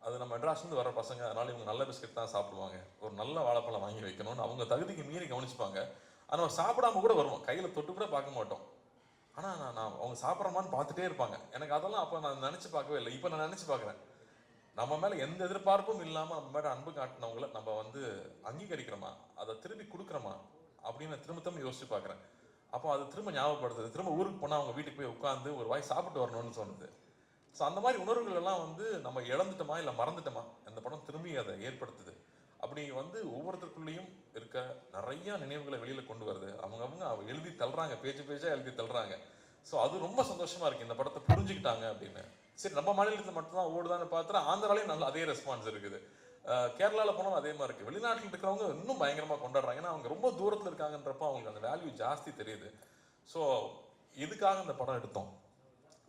அது நம்ம மெட்ராஸ்லேருந்து வர பசங்க, அதனால இவங்க நல்ல பிஸ்கட் தான் சாப்பிடுவாங்க, ஒரு நல்ல வாழைப்பழம் வாங்கி வைக்கணும்னு அவங்க தகுதிக்கு மீறி கவனிச்சுப்பாங்க. ஆனால் சாப்பிடாம கூட வருவோம், கையில் தொட்டு கூட பார்க்க மாட்டோம். ஆனால் நான் அவங்க சாப்பிட்றமான்னு பார்த்துட்டே இருப்பாங்க. எனக்கு அதெல்லாம் அப்போ நான் நினச்சி பார்க்கவே இல்லை, இப்போ நான் நினச்சி பார்க்குறேன். நம்ம மேலே எந்த எதிர்பார்ப்பும் இல்லாமல் நம்ம மேலே அன்பு காட்டினவங்கள நம்ம வந்து அங்கீகரிக்கிறோமா, அதை திருப்பி கொடுக்குறோமா அப்படின்னு திரும்ப யோசிச்சு பார்க்குறேன். அப்போ அது திரும்ப ஞாபகப்படுத்துது, திரும்ப ஊருக்கு போனால் அவங்க வீட்டுக்கு போய் உட்காந்து ஒரு வாய் சாப்பிட்டு வரணும்னு தோணுது. ஸோ அந்த மாதிரி உணர்வுகள் எல்லாம் வந்து நம்ம இழந்துட்டோமா இல்லை மறந்துட்டோமா, இந்த படம் திரும்பி அதை ஏற்படுத்துது. அப்படி வந்து ஒவ்வொருத்தருக்குள்ளேயும் இருக்க நிறைய நினைவுகளை வெளியில் கொண்டு வருது. அவங்க எழுதி தள்ளுறாங்க, பேஜா எழுதி தள்ளுறாங்க. ஸோ அது ரொம்ப சந்தோஷமா இருக்கு, இந்த படத்தை புரிஞ்சுக்கிட்டாங்க அப்படின்னு. சரி, நம்ம மாநிலத்தில் மட்டும்தான் ஓடுதான்னு பார்த்தா ஆந்திராலையும் நல்ல அதே ரெஸ்பான்ஸ் இருக்குது, கேரளாவில் போனாலும் அதே மாதிரி இருக்குது. வெளிநாட்டில் இருக்கிறவங்க இன்னும் பயங்கரமாக கொண்டாடுறாங்க, ஏன்னா அவங்க ரொம்ப தூரத்தில் இருக்காங்கன்றப்போ அவங்களுக்கு அந்த வேல்யூ ஜாஸ்தி தெரியுது. ஸோ இதுக்காக இந்த படம் எடுத்தோம்,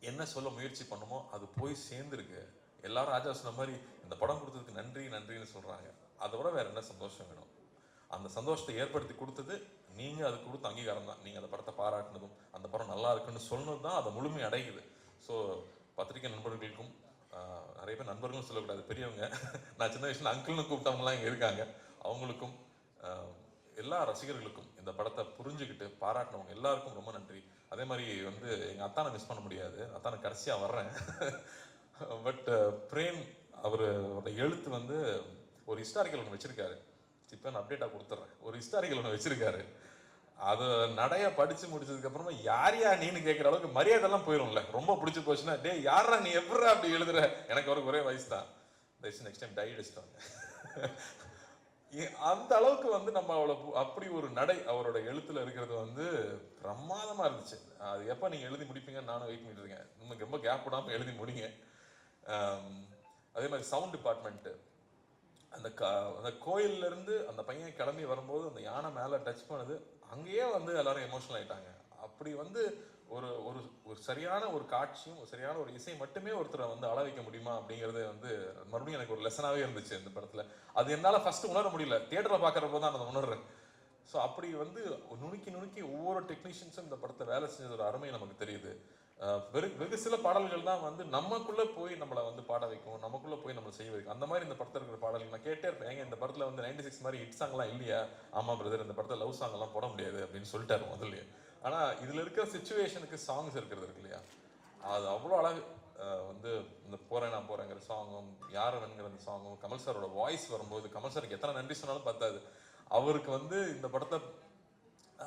என்ன சொல்ல முயற்சி பண்ணுமோ அது போய் சேர்ந்துருக்கு. எல்லாரும் ராஜா சொன்ன மாதிரி இந்த படம் கொடுத்ததுக்கு நன்றின்னு சொல்கிறாங்க. அதை விட வேறு என்ன சந்தோஷம் வேணும்? அந்த சந்தோஷத்தை ஏற்படுத்தி கொடுத்தது நீங்கள், அது கொடுத்த அங்கீகாரம் தான். நீங்கள் அந்த படத்தை பாராட்டினதும் அந்த படம் நல்லா இருக்குன்னு சொன்னது தான் அதை முழுமை அடையுது. ஸோ பத்திரிகை நண்பர்களுக்கும், நிறைய பேர் நண்பர்களும் சொல்லக்கூடாது, பெரியவங்க, நான் சின்ன வயசில் அங்கிள்னு கூப்பிட்டவங்களாம் இங்கே இருக்காங்க, அவங்களுக்கும் எல்லா ரசிகர்களுக்கும் இந்த படத்தை புரிஞ்சுக்கிட்டு பாராட்டினவங்க எல்லாருக்கும் ரொம்ப நன்றி. அதே மாதிரி வந்து எங்கள் அத்தானை மிஸ் பண்ண முடியாது, அத்தானை கடைசியாக வர்றேன். பட் பிரேம் அவரோட எழுத்து வந்து ஒரு ஹிஸ்டாரிக்கல் ஒன்று வச்சுருக்காரு, இப்போ நான் அப்டேட்டாக கொடுத்துட்றேன். ஒரு ஹிஸ்டாரிக்கல் ஒன்று வச்சுருக்காரு, அதை நடைய படித்து முடிச்சதுக்கப்புறமா யாரையா நீன்னு கேட்குற அளவுக்கு மரியாதைலாம் போயிடும்ல. ரொம்ப பிடிச்சி போச்சுன்னா, டே யாரா நீ எப்படா அப்படி எழுதுற, எனக்கு அவருக்கு ஒரே வயசு தான், நெக்ஸ்ட் டைம் அடிச்சிட்டாங்க. அந்த அளவுக்கு வந்து நம்ம அப்படி ஒரு நடை அவரோட எழுத்துல இருக்கிறது வந்து பிரமாதமாக இருந்துச்சு. அது எப்போ நீங்கள் எழுதி முடிப்பீங்கன்னு நானும் வெயிட் பண்ணிட்டு இருக்கேன். நமக்கு ரொம்ப கேப் விடாமல் எழுதி முடிங்க. அதே மாதிரி சவுண்ட் டிபார்ட்மெண்ட்டு, அந்த கோயிலேருந்து அந்த பையன் கிளம்பி வரும்போது அந்த யானை மேலே டச் பண்ணுது, அங்கேயே வந்து எல்லாரும் எமோஷனல் ஆகிட்டாங்க. அப்படி வந்து ஒரு ஒரு ஒரு சரியான ஒரு காட்சியும் சரியான ஒரு இசை மட்டுமே ஒருத்தரை வந்து அள வைக்க முடியுமா அப்படிங்கிறது வந்து மறுபடியும் எனக்கு ஒரு லெசனாகவே இருந்துச்சு இந்த படத்தில். அது என்னால் ஃபஸ்ட்டு உணர முடியல, தியேட்டரில் பார்க்குறப்போ தான் நான் உணர்றேன். ஸோ அப்படி வந்து நுணுக்கி ஒவ்வொரு டெக்னீஷியன்ஸும் இந்த படத்தை வேலை செஞ்சது ஒரு அருமை நமக்கு தெரியுது. வெகு சில பாடல்கள் தான் வந்து நமக்குள்ளே போய் நம்மளை வந்து பாட வைக்கும், நமக்குள்ளே போய் நம்மளை செய்ய வைக்கும். அந்த மாதிரி இந்த படத்தில் இருக்கிற பாடல்கள் நான் கேட்டே இருப்பேன். ஏங்க இந்த படத்தில் வந்து 96 மாதிரி ஹிட் சாங்லாம் இல்லையா? ஆமாம் பிரதர், இந்த படத்தில் லவ் சாங்லாம் போட முடியாது அப்படின்னு சொல்லிட்டாரு முதல்ல. ஆனால் இதில் இருக்கிற சிச்சுவேஷனுக்கு சாங்ஸ் இருக்கிறது இருக்கு இல்லையா, அது அவ்வளோ அழகு. வந்து இந்த நான் போகிறேங்கிற சாங்கும், யாரை வேணுங்கிற அந்த சாங்கும், கமல் சாரோட வாய்ஸ் வரும்போது, கமல் சாருக்கு எத்தனை நன்றி சொன்னாலும் பத்தாது. அவருக்கு வந்து இந்த படத்தை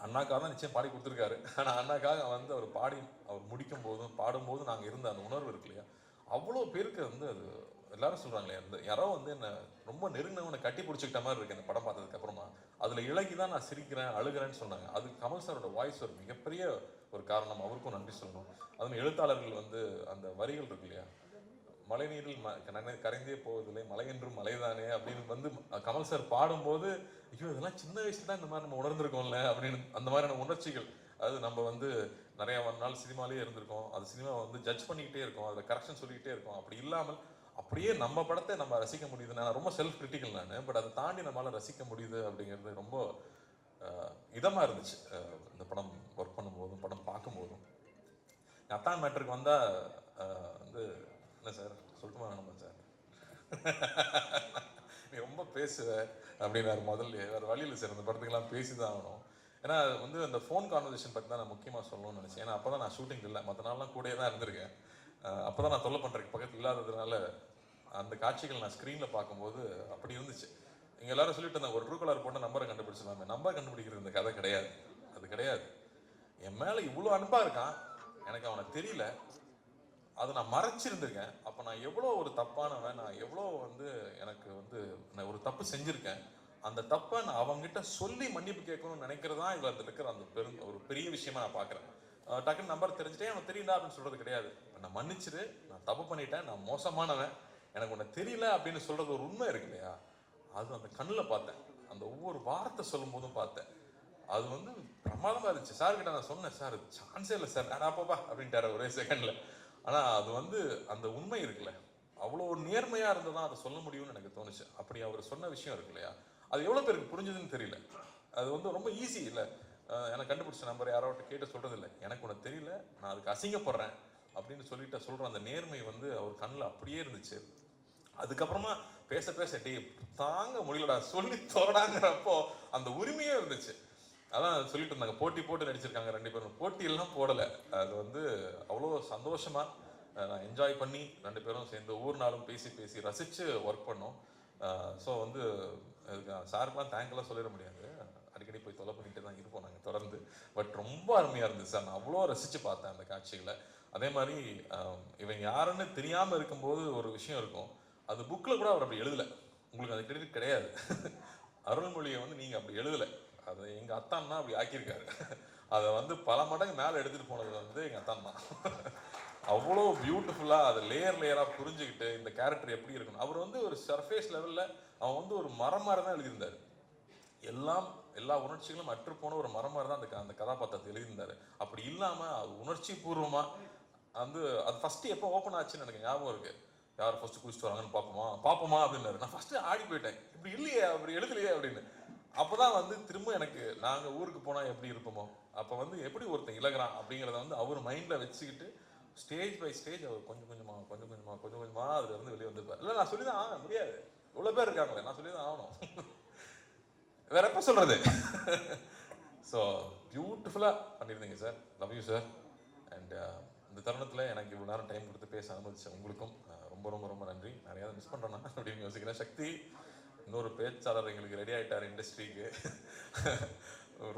அண்ணாக்காக தான் நிச்சயம் பாடி கொடுத்துருக்காரு. ஆனால் அண்ணாக்காக வந்து அவர் முடிக்கும் போதும் பாடும்போதும் நாங்கள் இருந்த அந்த உணர்வு இருக்கு இல்லையா, அவ்வளோ பேருக்கு வந்து அது எல்லாரும் சொல்கிறாங்களே, அந்த யாரோ வந்து என்னை ரொம்ப நெருங்கினவனை கட்டி பிடிச்சிக்கிட்ட மாதிரி இருக்கு அந்த படம் பார்த்ததுக்கு அப்புறமா. அதில் இலகி தான் நான் சிரிக்கிறேன் அழுகிறேன்னு சொன்னாங்க. அது கமல் சாரோட வாய்ஸ் ஒரு மிகப்பெரிய ஒரு காரணம், அவருக்கும் நன்றி சொல்லணும். அதுவும் எழுத்தாளர்கள் வந்து அந்த வரிகள் இருக்கு இல்லையா, மழை நீரில் கரைந்தே போவதில்லை மலை என்றும் மலைதானே அப்படின்னு வந்து கமல் சார் பாடும்போது, ஐயோ இதெல்லாம் சின்ன வயசுல தான் இந்த மாதிரி நம்ம உணர்ந்திருக்கோம்ல அப்படின்னு அந்த மாதிரியான உணர்ச்சிகள். அது நம்ம வந்து நிறைய நாள் சினிமாலேயே இருந்திருக்கோம், அது சினிமாவை வந்து ஜட்ஜ் பண்ணிக்கிட்டே இருக்கோம், அதில் கரெக்ஷன் சொல்லிக்கிட்டே இருக்கோம். அப்படி இல்லாமல் அப்படியே நம்ம படத்தை நம்ம ரசிக்க முடியுது. நான் ரொம்ப செல்ஃப் கிரிட்டிக்கல் நான், பட் அதை தாண்டி நம்மளால் ரசிக்க முடியுது அப்படிங்கிறது ரொம்ப இதமாக இருந்துச்சு இந்த படம் ஒர்க் பண்ணும்போதும் படம் பார்க்கும்போதும். அத்தான் மேட்டருக்கு வந்தால் வந்து என்ன சார் சொல்லட்டுமா வேணுமா சார் நீ ரொம்ப பேசுவ அப்படின்னாரு முதல்ல. வேறு வழியில் சார் இந்த படத்துக்கெல்லாம் பேசி தான் ஆகணும். ஏன்னா வந்து அந்த ஃபோன் கான்வர்சேஷன் பற்றி தான் நான் முக்கியமாக சொல்லணும்னு நினச்சேன். ஏன்னா அப்போ தான் நான் ஷூட்டிங் இல்லை, மற்ற நாள்லாம் கூடயே தான் இருந்திருக்கேன். அப்போ தான் நான் தொல்லை பண்ணுறதுக்கு பக்கத்தில் இல்லாததுனால அந்த காட்சிகள் நான் ஸ்க்ரீனில் பார்க்கும்போது அப்படி இருந்துச்சு. இங்கே எல்லாரும் சொல்லிட்டு இருந்தாங்க, ஒரு ட்ரூ கலர் போட்டு நம்பரை கண்டுபிடிச்சிடலாமே. நம்பர் கண்டுபிடிக்கிறது இந்த கதை கிடையாது, அது கிடையாது. என் மேலே இவ்வளோ அன்பாக இருக்கான், எனக்கு அவனை தெரியல, அதை நான் மறைச்சிருந்திருக்கேன். அப்போ நான் எவ்வளோ ஒரு தப்பானவன், நான் எவ்வளோ வந்து எனக்கு வந்து நான் ஒரு தப்பு செஞ்சுருக்கேன். அந்த தப்பை நான் அவங்ககிட்ட சொல்லி மன்னிப்பு கேட்கணும்னு நினைக்கிறது தான் இதில் இருக்கிற அந்த ஒரு பெரிய விஷயமா நான் பார்க்குறேன். டக்குன்னு நம்பர் தெரிஞ்சுட்டே அவன் தெரியல அப்படின்னு சொல்கிறது கிடையாது. நான் மன்னிச்சிரு, நான் தப்பு பண்ணிட்டேன், நான் மோசமானவன், எனக்கு உன்னை தெரியல அப்படின்னு சொல்கிறது ஒரு உண்மை இருக்கு இல்லையா, அது அந்த கண்ணில் பார்த்தேன். அந்த ஒவ்வொரு வார்த்தை சொல்லும் போதும் பார்த்தேன். அது வந்து பிரமாதமாக இருந்துச்சு. சார்கிட்ட நான் சொன்னேன், சார் சான்ஸே இல்லை சார், அப்பப்பா அப்படின்ட்டாரு ஒரே செகண்டில். ஆனால் அது வந்து அந்த உண்மை இருக்குல்ல, அவ்வளோ நேர்மையாக இருந்தால் தான் அதை சொல்ல முடியும்னு எனக்கு தோணுச்சு. அப்படி அவர் சொன்ன விஷயம் இருக்கு இல்லையா, அது எவ்வளோ பேருக்கு புரிஞ்சுதுன்னு தெரியல. அது வந்து ரொம்ப ஈஸி இல்லை. எனக்கு கண்டுபிடிச்ச நம்பர் யாரோட்ட கேட்டு சொல்கிறது இல்லை, எனக்கு உனக்கு தெரியல, நான் அதுக்கு அசிங்கப்படுறேன் அப்படின்னு சொல்லிட்டு சொல்கிற அந்த நேர்மை வந்து அவர் கண்ணில் அப்படியே இருந்துச்சு. அதுக்கப்புறமா பேச பேச டே தாங்க முடியலடா சொல்லி தோடாங்கிறப்போ அந்த உரிமையே இருந்துச்சு. அதான் சொல்லிட்டு இருந்தாங்க, போட்டி போட்டு நடிச்சிருக்காங்க 2 பேரும். போட்டியெல்லாம் போடலை, அது வந்து அவ்வளோ சந்தோஷமாக நான் என்ஜாய் பண்ணி 2 பேரும் சேர்ந்து ஒவ்வொரு நாளும் பேசி பேசி ரசித்து ஒர்க் பண்ணோம். ஸோ வந்து சாருக்கெலாம் தேங்க்லாம் சொல்லிட முடியாது, அடிக்கடி போய் தொலை பண்ணிட்டு தான் இருப்போம் நாங்கள் தொடர்ந்து. பட் ரொம்ப அருமையாக இருந்துச்சு சார், நான் அவ்வளோ ரசித்து பார்த்தேன் அந்த காட்சிகளை. அதே மாதிரி இவன் யாருன்னு தெரியாமல் இருக்கும்போது ஒரு விஷயம் இருக்கும், அது புக்கில் கூட அவர் அப்படி எழுதலை, உங்களுக்கு அது கிரெடிட் கிடையாது. அருள்மொழியை வந்து நீங்கள் அப்படி எழுதலை, அதை எங்கள் அத்தான் தான் அப்படி ஆக்கியிருக்காரு. அதை வந்து பல மடங்கு மேலே எடுத்துகிட்டு போனது வந்து எங்கள் அத்தான் தான். அவ்வளோ பியூட்டிஃபுல்லாக அதை லேயராக புரிஞ்சுக்கிட்டு இந்த கேரக்டர் எப்படி இருக்கணும். அவர் வந்து ஒரு சர்ஃபேஸ் லெவலில் அவன் வந்து ஒரு மரம் மாதிரி தான் எழுதியிருந்தார். எல்லா உணர்ச்சிகளும் அற்றுப்போன ஒரு மரம் மாதிரி தான் அந்த கதாபாத்திரத்தை எழுதியிருந்தார். அப்படி இல்லாமல் அது உணர்ச்சி பூர்வமாக வந்து அது ஃபஸ்ட்டு எப்போ ஓப்பன் ஆச்சுன்னு எனக்கு ஞாபகம் இருக்குது. யார் ஃபஸ்ட்டு குடிச்சிட்டு வராங்கன்னு பார்ப்போமா அப்படின்னாரு. நான் ஃபஸ்ட்டு ஆடி போயிட்டேன், இப்படி இல்லையே அப்படி எழுதலையே அப்படின்னு. அப்போ தான் வந்து திரும்ப எனக்கு நாங்கள் ஊருக்கு போனால் எப்படி இருப்போமோ, அப்போ வந்து எப்படி ஒருத்தன் இழகிறான் அப்படிங்கிறத வந்து அவர் மைண்டில் வச்சுக்கிட்டு ஸ்டேஜ் பை ஸ்டேஜ் அவர் கொஞ்சம் கொஞ்சமாக அதுல இருந்து வெளியே வந்துருப்பார். இல்லை நான் சொல்லி தான் ஆக முடியாது, இவ்வளோ பேர் இருக்காங்களே, நான் சொல்லி தான் ஆகணும், வேற எப்போ சொல்கிறது. ஸோ பியூட்டிஃபுல்லாக பண்ணியிருந்தீங்க sir, love you sir. And இந்த தருணத்தில் எனக்கு இவ்வளோ நேரம் டைம் கொடுத்து பேச அனுமதிச்ச உங்களுக்கும் ரொம்ப ரொம்ப ரொம்ப நன்றி. நிறையா மிஸ் பண்ணுறேன்னா அப்படின்னு யோசிக்கிறேன். சக்தி இன்னொரு பேச்சாளர் எங்களுக்கு ரெடி ஆகிட்டார் இண்டஸ்ட்ரிக்கு.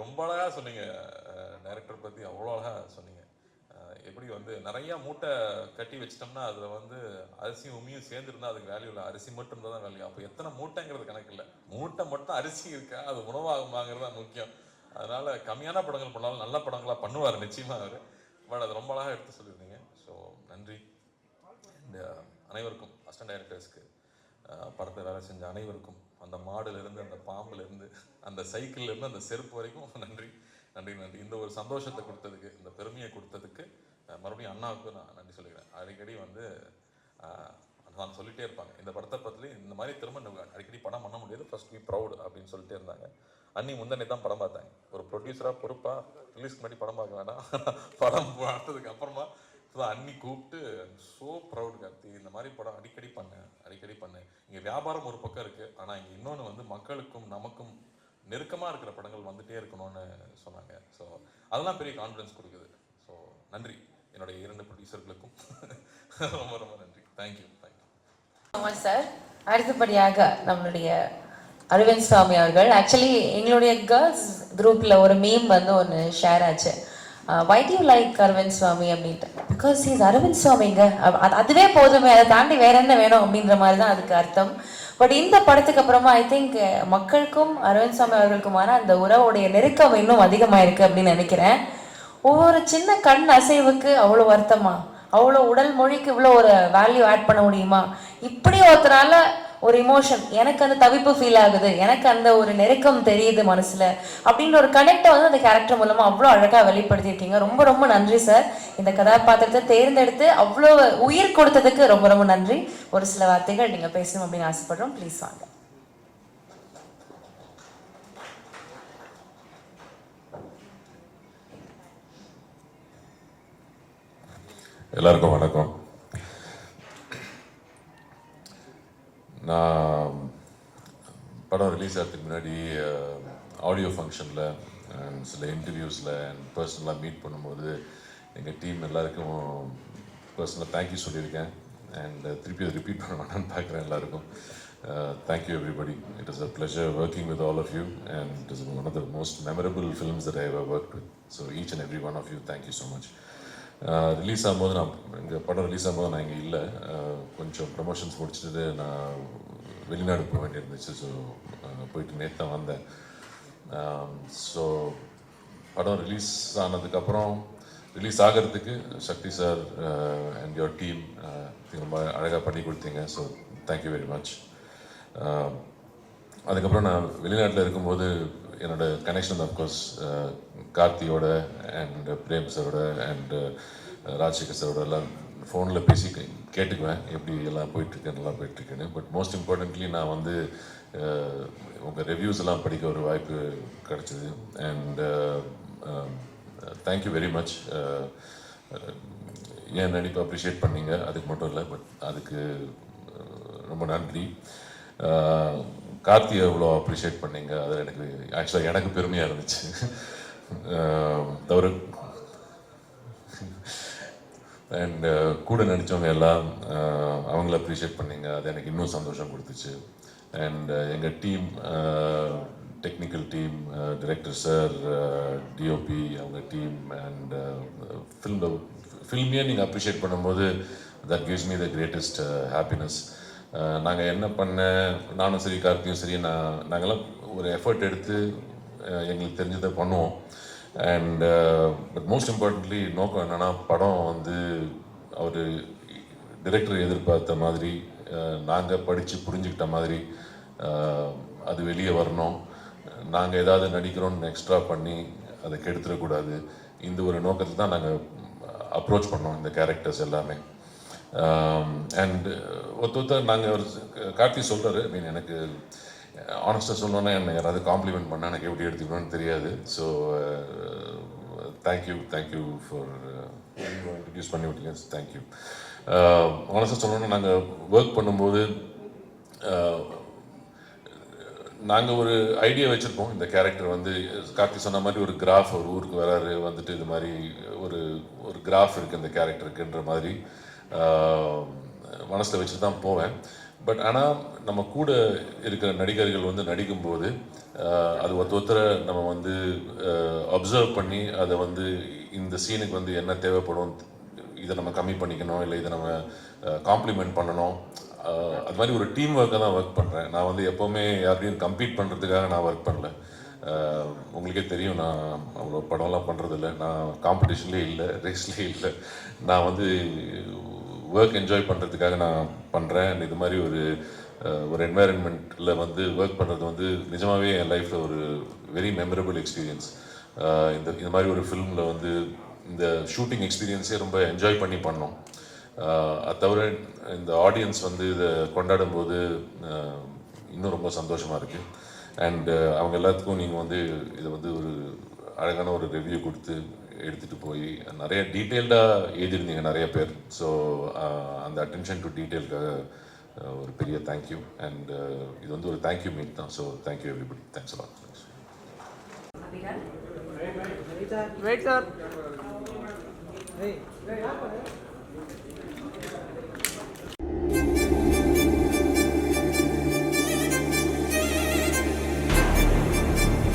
ரொம்ப அழகாக சொன்னீங்க, டைரக்டர் பற்றி அவ்வளோ அழகாக சொன்னீங்க. எப்படி வந்து நிறையா மூட்டை கட்டி வச்சிட்டோம்னா அதில் வந்து அரிசியும் உமியும் சேர்ந்துருந்தா அதுக்கு வேல்யூ இல்லை, அரிசி மட்டும் இருந்தால் தான் வேல்யூ. அப்போ எத்தனை மூட்டைங்கிறது கணக்கு இல்லை, மூட்டை மட்டும் அரிசி இருக்கா அது உணவாகுமாங்கிறது தான் முக்கியம். அதனால் கம்மியான படங்கள் பண்ணாலும் நல்ல படங்களாக பண்ணுவார் நிச்சயமாக அவர். பட் அது ரொம்ப அழகாக எடுத்து சொல்லியிருந்தீங்க. ஸோ நன்றி. இந்த அனைவருக்கும் அசிஸ்டன்ட் டைரக்டர்ஸ்க்கு, படத்தை வேலை செஞ்ச அனைவருக்கும், அந்த மாடுலேருந்து அந்த பாம்புலேருந்து அந்த சைக்கிள்லேருந்து அந்த செருப்பு வரைக்கும் நன்றி. இந்த ஒரு சந்தோஷத்தை கொடுத்ததுக்கு, இந்த பெருமையை கொடுத்ததுக்கு மறுபடியும் அண்ணாவுக்கு நான் நன்றி சொல்லிக்கிறேன். அடிக்கடி வந்து நான் சொல்லிகிட்டே இருப்பாங்க, இந்த படத்தை பற்றி இந்த மாதிரி திரும்ப அடிக்கடி படம் பண்ண முடியாது, ஃபர்ஸ்ட் பி ப்ரௌட் அப்படின்னு சொல்லிட்டே இருந்தாங்க. அன்னி முந்தனே தான் படம் பார்த்தாங்க, ஒரு ப்ரொடியூசராக பொறுப்பாக ரிலீஸ்க்கு முன்னாடி படம் பார்க்க வேண்டாம், படம் பார்த்ததுக்கு அப்புறமா அன்னி கூப்பிட்டு ஸோ ப்ரௌட் கார்த்தி, இந்த மாதிரி படம் அடிக்கடி பண்ணு. இங்கே வியாபாரம் ஒரு பக்கம் இருக்குது, ஆனால் இங்கே இன்னொன்று வந்து மக்களுக்கும் நமக்கும் நெருக்கமாக இருக்கிற படங்கள் வந்துகிட்டே இருக்கணும்னு சொன்னாங்க. ஸோ அதெல்லாம் பெரிய கான்ஃபிடன்ஸ் கொடுக்குது. ஸோ நன்றி என்னுடைய 2 ப்ரொடியூசர்களுக்கும் ரொம்ப நன்றி. Thank you sir. அடுத்தபடியாக நம்மளுடைய அரவிந்த் சுவாமி அவர்கள். ஆக்சுவலி எங்களுடைய கேர்ள்ஸ் குரூப்பில் ஒரு மீம் வந்து ஒன்று ஷேர் ஆச்சு. Why do you like Aravind சுவாமி அப்படின்ட்டு. பிகாஸ் இஸ் அரவிந்த் சுவாமிங்க, அதுவே போதுமே, அதை தாண்டி வேற என்ன வேணும் அப்படின்ற மாதிரி தான் அதுக்கு அர்த்தம். பட் இந்த படத்துக்கு அப்புறமா ஐ திங்க் மக்களுக்கும் அரவிந்த் சுவாமி அவர்களுக்குமான அந்த உறவுடைய நெருக்கம் இன்னும் அதிகமாயிருக்கு அப்படின்னு நினைக்கிறேன். ஒவ்வொரு சின்ன கண் அசைவுக்கு அவ்வளோ வருத்தமா, அவ்வளோ உடல் மொழிக்கு இவ்வளோ ஒரு வேல்யூ ஆட் பண்ண முடியுமா? இப்படி ஒருத்தரால ஒரு இமோஷன், எனக்கு அந்த தவிப்பு ஃபீல் ஆகுது, எனக்கு அந்த ஒரு நெருக்கம் தெரியுது மனசுல அப்படின்ற ஒரு கனெக்டை வந்து அந்த கேரக்டர் மூலமா அவ்வளோ அழகாக வெளிப்படுத்தியிருக்கீங்க. ரொம்ப ரொம்ப நன்றி சார். இந்த கதாபாத்திரத்தை தேர்ந்தெடுத்து அவ்வளோ உயிர் கொடுத்ததுக்கு ரொம்ப ரொம்ப நன்றி. ஒரு சில வார்த்தைகள் நீங்கள் பேசணும் அப்படின்னு ஆசைப்படுறோம். ப்ளீஸ் வாங்க. எல்லாருக்கும் வணக்கம். நான் படம் ரிலீஸ் ஆகிறதுக்கு முன்னாடி ஆடியோ ஃபங்க்ஷனில் அண்ட் சில இன்டர்வியூஸில் அண்ட் பர்சனலாக மீட் பண்ணும்போது எங்கள் டீம் எல்லாருக்கும் பர்சனலாக தேங்க்யூ சொல்லியிருக்கேன். அண்ட் திருப்பி அதை ரிப்பீட் பண்ண வேணான்னு பார்க்குறேன் எல்லாருக்கும். Thank you everybody. It is a pleasure working with all of you and it is one of the most memorable films that I have work with. So each and every one of you thank you so much. Release ஆகும்போது நான் எங்கள் படம் release ஆகும்போது நான் இங்கே இல்லை, கொஞ்சம் promotions முடிச்சுட்டு நான் வெளிநாடு போக வேண்டியிருந்துச்சு. ஸோ போயிட்டு நேற்று தான் வந்தேன். ஸோ படம் ரிலீஸ் ஆனதுக்கப்புறம் ரிலீஸ் ஆகிறதுக்கு சக்தி சார் அண்ட் யுவர் டீம் ரொம்ப அழகாக பண்ணி கொடுத்தீங்க. So thank you very much. அதுக்கப்புறம் நான் வெளிநாட்டில் இருக்கும்போது என்னோடய கனெக்ஷன் அஃப்கோர்ஸ் கார்த்தியோட அண்ட் பிரேம் சாரோட அண்ட் ராஜசேகர் சாரோட எல்லாம் ஃபோனில் பேசி கேட்டுக்குவேன் எப்படி எல்லாம் போயிட்டுருக்கு, நல்லா போயிட்டுருக்குன்னு. பட் மோஸ்ட் இம்பார்ட்டன்ட்லி நான் வந்து உங்கள் ரிவ்யூஸ் எல்லாம் படிக்க ஒரு வாய்ப்பு கிடச்சிது. And thank you very much. ஏன் நடிப்பு அப்ரிஷியேட் பண்ணீங்க அதுக்கு மட்டும் இல்லை, பட் அதுக்கு ரொம்ப நன்றி. கார்த்தியை எவ்வளோ அப்ரிஷியேட் பண்ணீங்க அது எனக்கு ஆக்சுவலாக எனக்கு பெருமையாக இருந்துச்சு. தவிர அண்ட் கூட நடித்தவங்க எல்லாம் அவங்கள அப்ரிஷியேட் பண்ணீங்க, அது எனக்கு இன்னும் சந்தோஷம் கொடுத்துச்சு. அண்ட் எங்கள் team, technical team, director sir, DOP அவங்க டீம் அண்ட் ஃபில்மையே நீங்கள் அப்ரிஷியேட் பண்ணும்போது that gives me the greatest happiness. நாங்கள் என்ன பண்ண, நானும் சரி கார்த்தியும் சரி, நாங்கள்லாம் ஒரு எஃபர்ட் எடுத்து எங்களுக்கு தெரிஞ்சதை பண்ணுவோம். அண்ட் பட் மோஸ்ட் இம்பார்ட்டன்ட்லி நோக்கம் என்னென்னா படம் வந்து அவர் டிரெக்டர் எதிர்பார்த்த மாதிரி நாங்கள் படித்து புரிஞ்சுக்கிட்ட மாதிரி அது வெளியே வரணும். நாங்கள் ஏதாவது நடிக்கிறோன்னு எக்ஸ்ட்ரா பண்ணி அதை கெடுத்துடக்கூடாது. இந்த ஒரு நோக்கத்தில் தான் நாங்கள் அப்ரோச் பண்ணோம் இந்த கேரக்டர்ஸ் எல்லாமே. அண்ட் ஒருத்தர் நாங்கள் ஒரு கார்த்தி சொல்கிறாரு, ஐ மீன் எனக்கு ஆனஸ்டாக சொல்லணுன்னா என்னை யாராவது காம்ப்ளிமெண்ட் பண்ணால் எனக்கு எப்படி எடுத்துக்கணும்னு தெரியாது. ஸோ தேங்க்யூ ஃபார் இன்ட்ரடியூஸ் பண்ணி விட்டீங்க. தேங்க்யூ. ஆனஸ்டாக சொல்லணுன்னா நாங்கள் ஒர்க் பண்ணும்போது நாங்கள் ஒரு ஐடியா வச்சுருப்போம். இந்த கேரக்டர் வந்து கார்த்தி சொன்ன மாதிரி ஒரு கிராஃப், ஒரு ஊருக்கு வராரு வந்துட்டு இது மாதிரி ஒரு கிராஃப் இருக்குது இந்த கேரக்டருக்குன்ற மாதிரி மனசில் வச்சுட்டு தான் போவேன். பட் ஆனால் நம்ம கூட இருக்கிற நடிகர்கள் வந்து நடிக்கும்போது அது ஒருத்தரை நம்ம வந்து அப்சர்வ் பண்ணி அதை வந்து இந்த சீனுக்கு வந்து என்ன தேவைப்படும், இதை நம்ம கம்மி பண்ணிக்கணும், இல்லை இதை நம்ம காம்ப்ளிமெண்ட் பண்ணணும், அது மாதிரி ஒரு டீம் ஒர்க்காக தான் ஒர்க் பண்ணுறேன். நான் வந்து எப்போவுமே யார்கிட்டையும் கம்பீட் பண்ணுறதுக்காக நான் ஒர்க் பண்ணல. உங்களுக்கே தெரியும், நான் அவ்வளோ படம்லாம் பண்ணுறதில்ல, நான் காம்படிஷன்லேயே இல்லை, ரேஸ்லேயே இல்லை. நான் வந்து ஒர்க் என்ஜாய் பண்ணுறதுக்காக நான் பண்ணுறேன். அண்ட் இது மாதிரி ஒரு என்வாயன்மெண்ட்டில் வந்து ஒர்க் பண்ணுறது வந்து நிஜமாகவே என் லைஃப்பில் ஒரு வெரி மெமரபிள் எக்ஸ்பீரியன்ஸ். இந்த மாதிரி ஒரு ஃபிலிமில் வந்து இந்த ஷூட்டிங் எக்ஸ்பீரியன்ஸே ரொம்ப என்ஜாய் பண்ணி பண்ணோம். அது தவிர இந்த ஆடியன்ஸ் வந்து இதை கொண்டாடும் போது இன்னும் ரொம்ப சந்தோஷமாக இருக்குது. அண்டு அவங்க எல்லாத்துக்கும் நீங்கள் வந்து இதை வந்து ஒரு அழகான ஒரு ரிவ்யூ கொடுத்து எடுத்துகிட்டு போய் நிறைய டீட்டெயில்டாக எழுதியிருந்தீங்க நிறைய பேர். ஸோ அந்த அட்டென்ஷன் டு டீட்டெயிலுக்காக ஒரு பெரிய தேங்க்யூ. அண்ட் இது வந்து ஒரு தேங்க்யூ மீட் தான். So thank you everybody. Thanks a lot. Right, sir.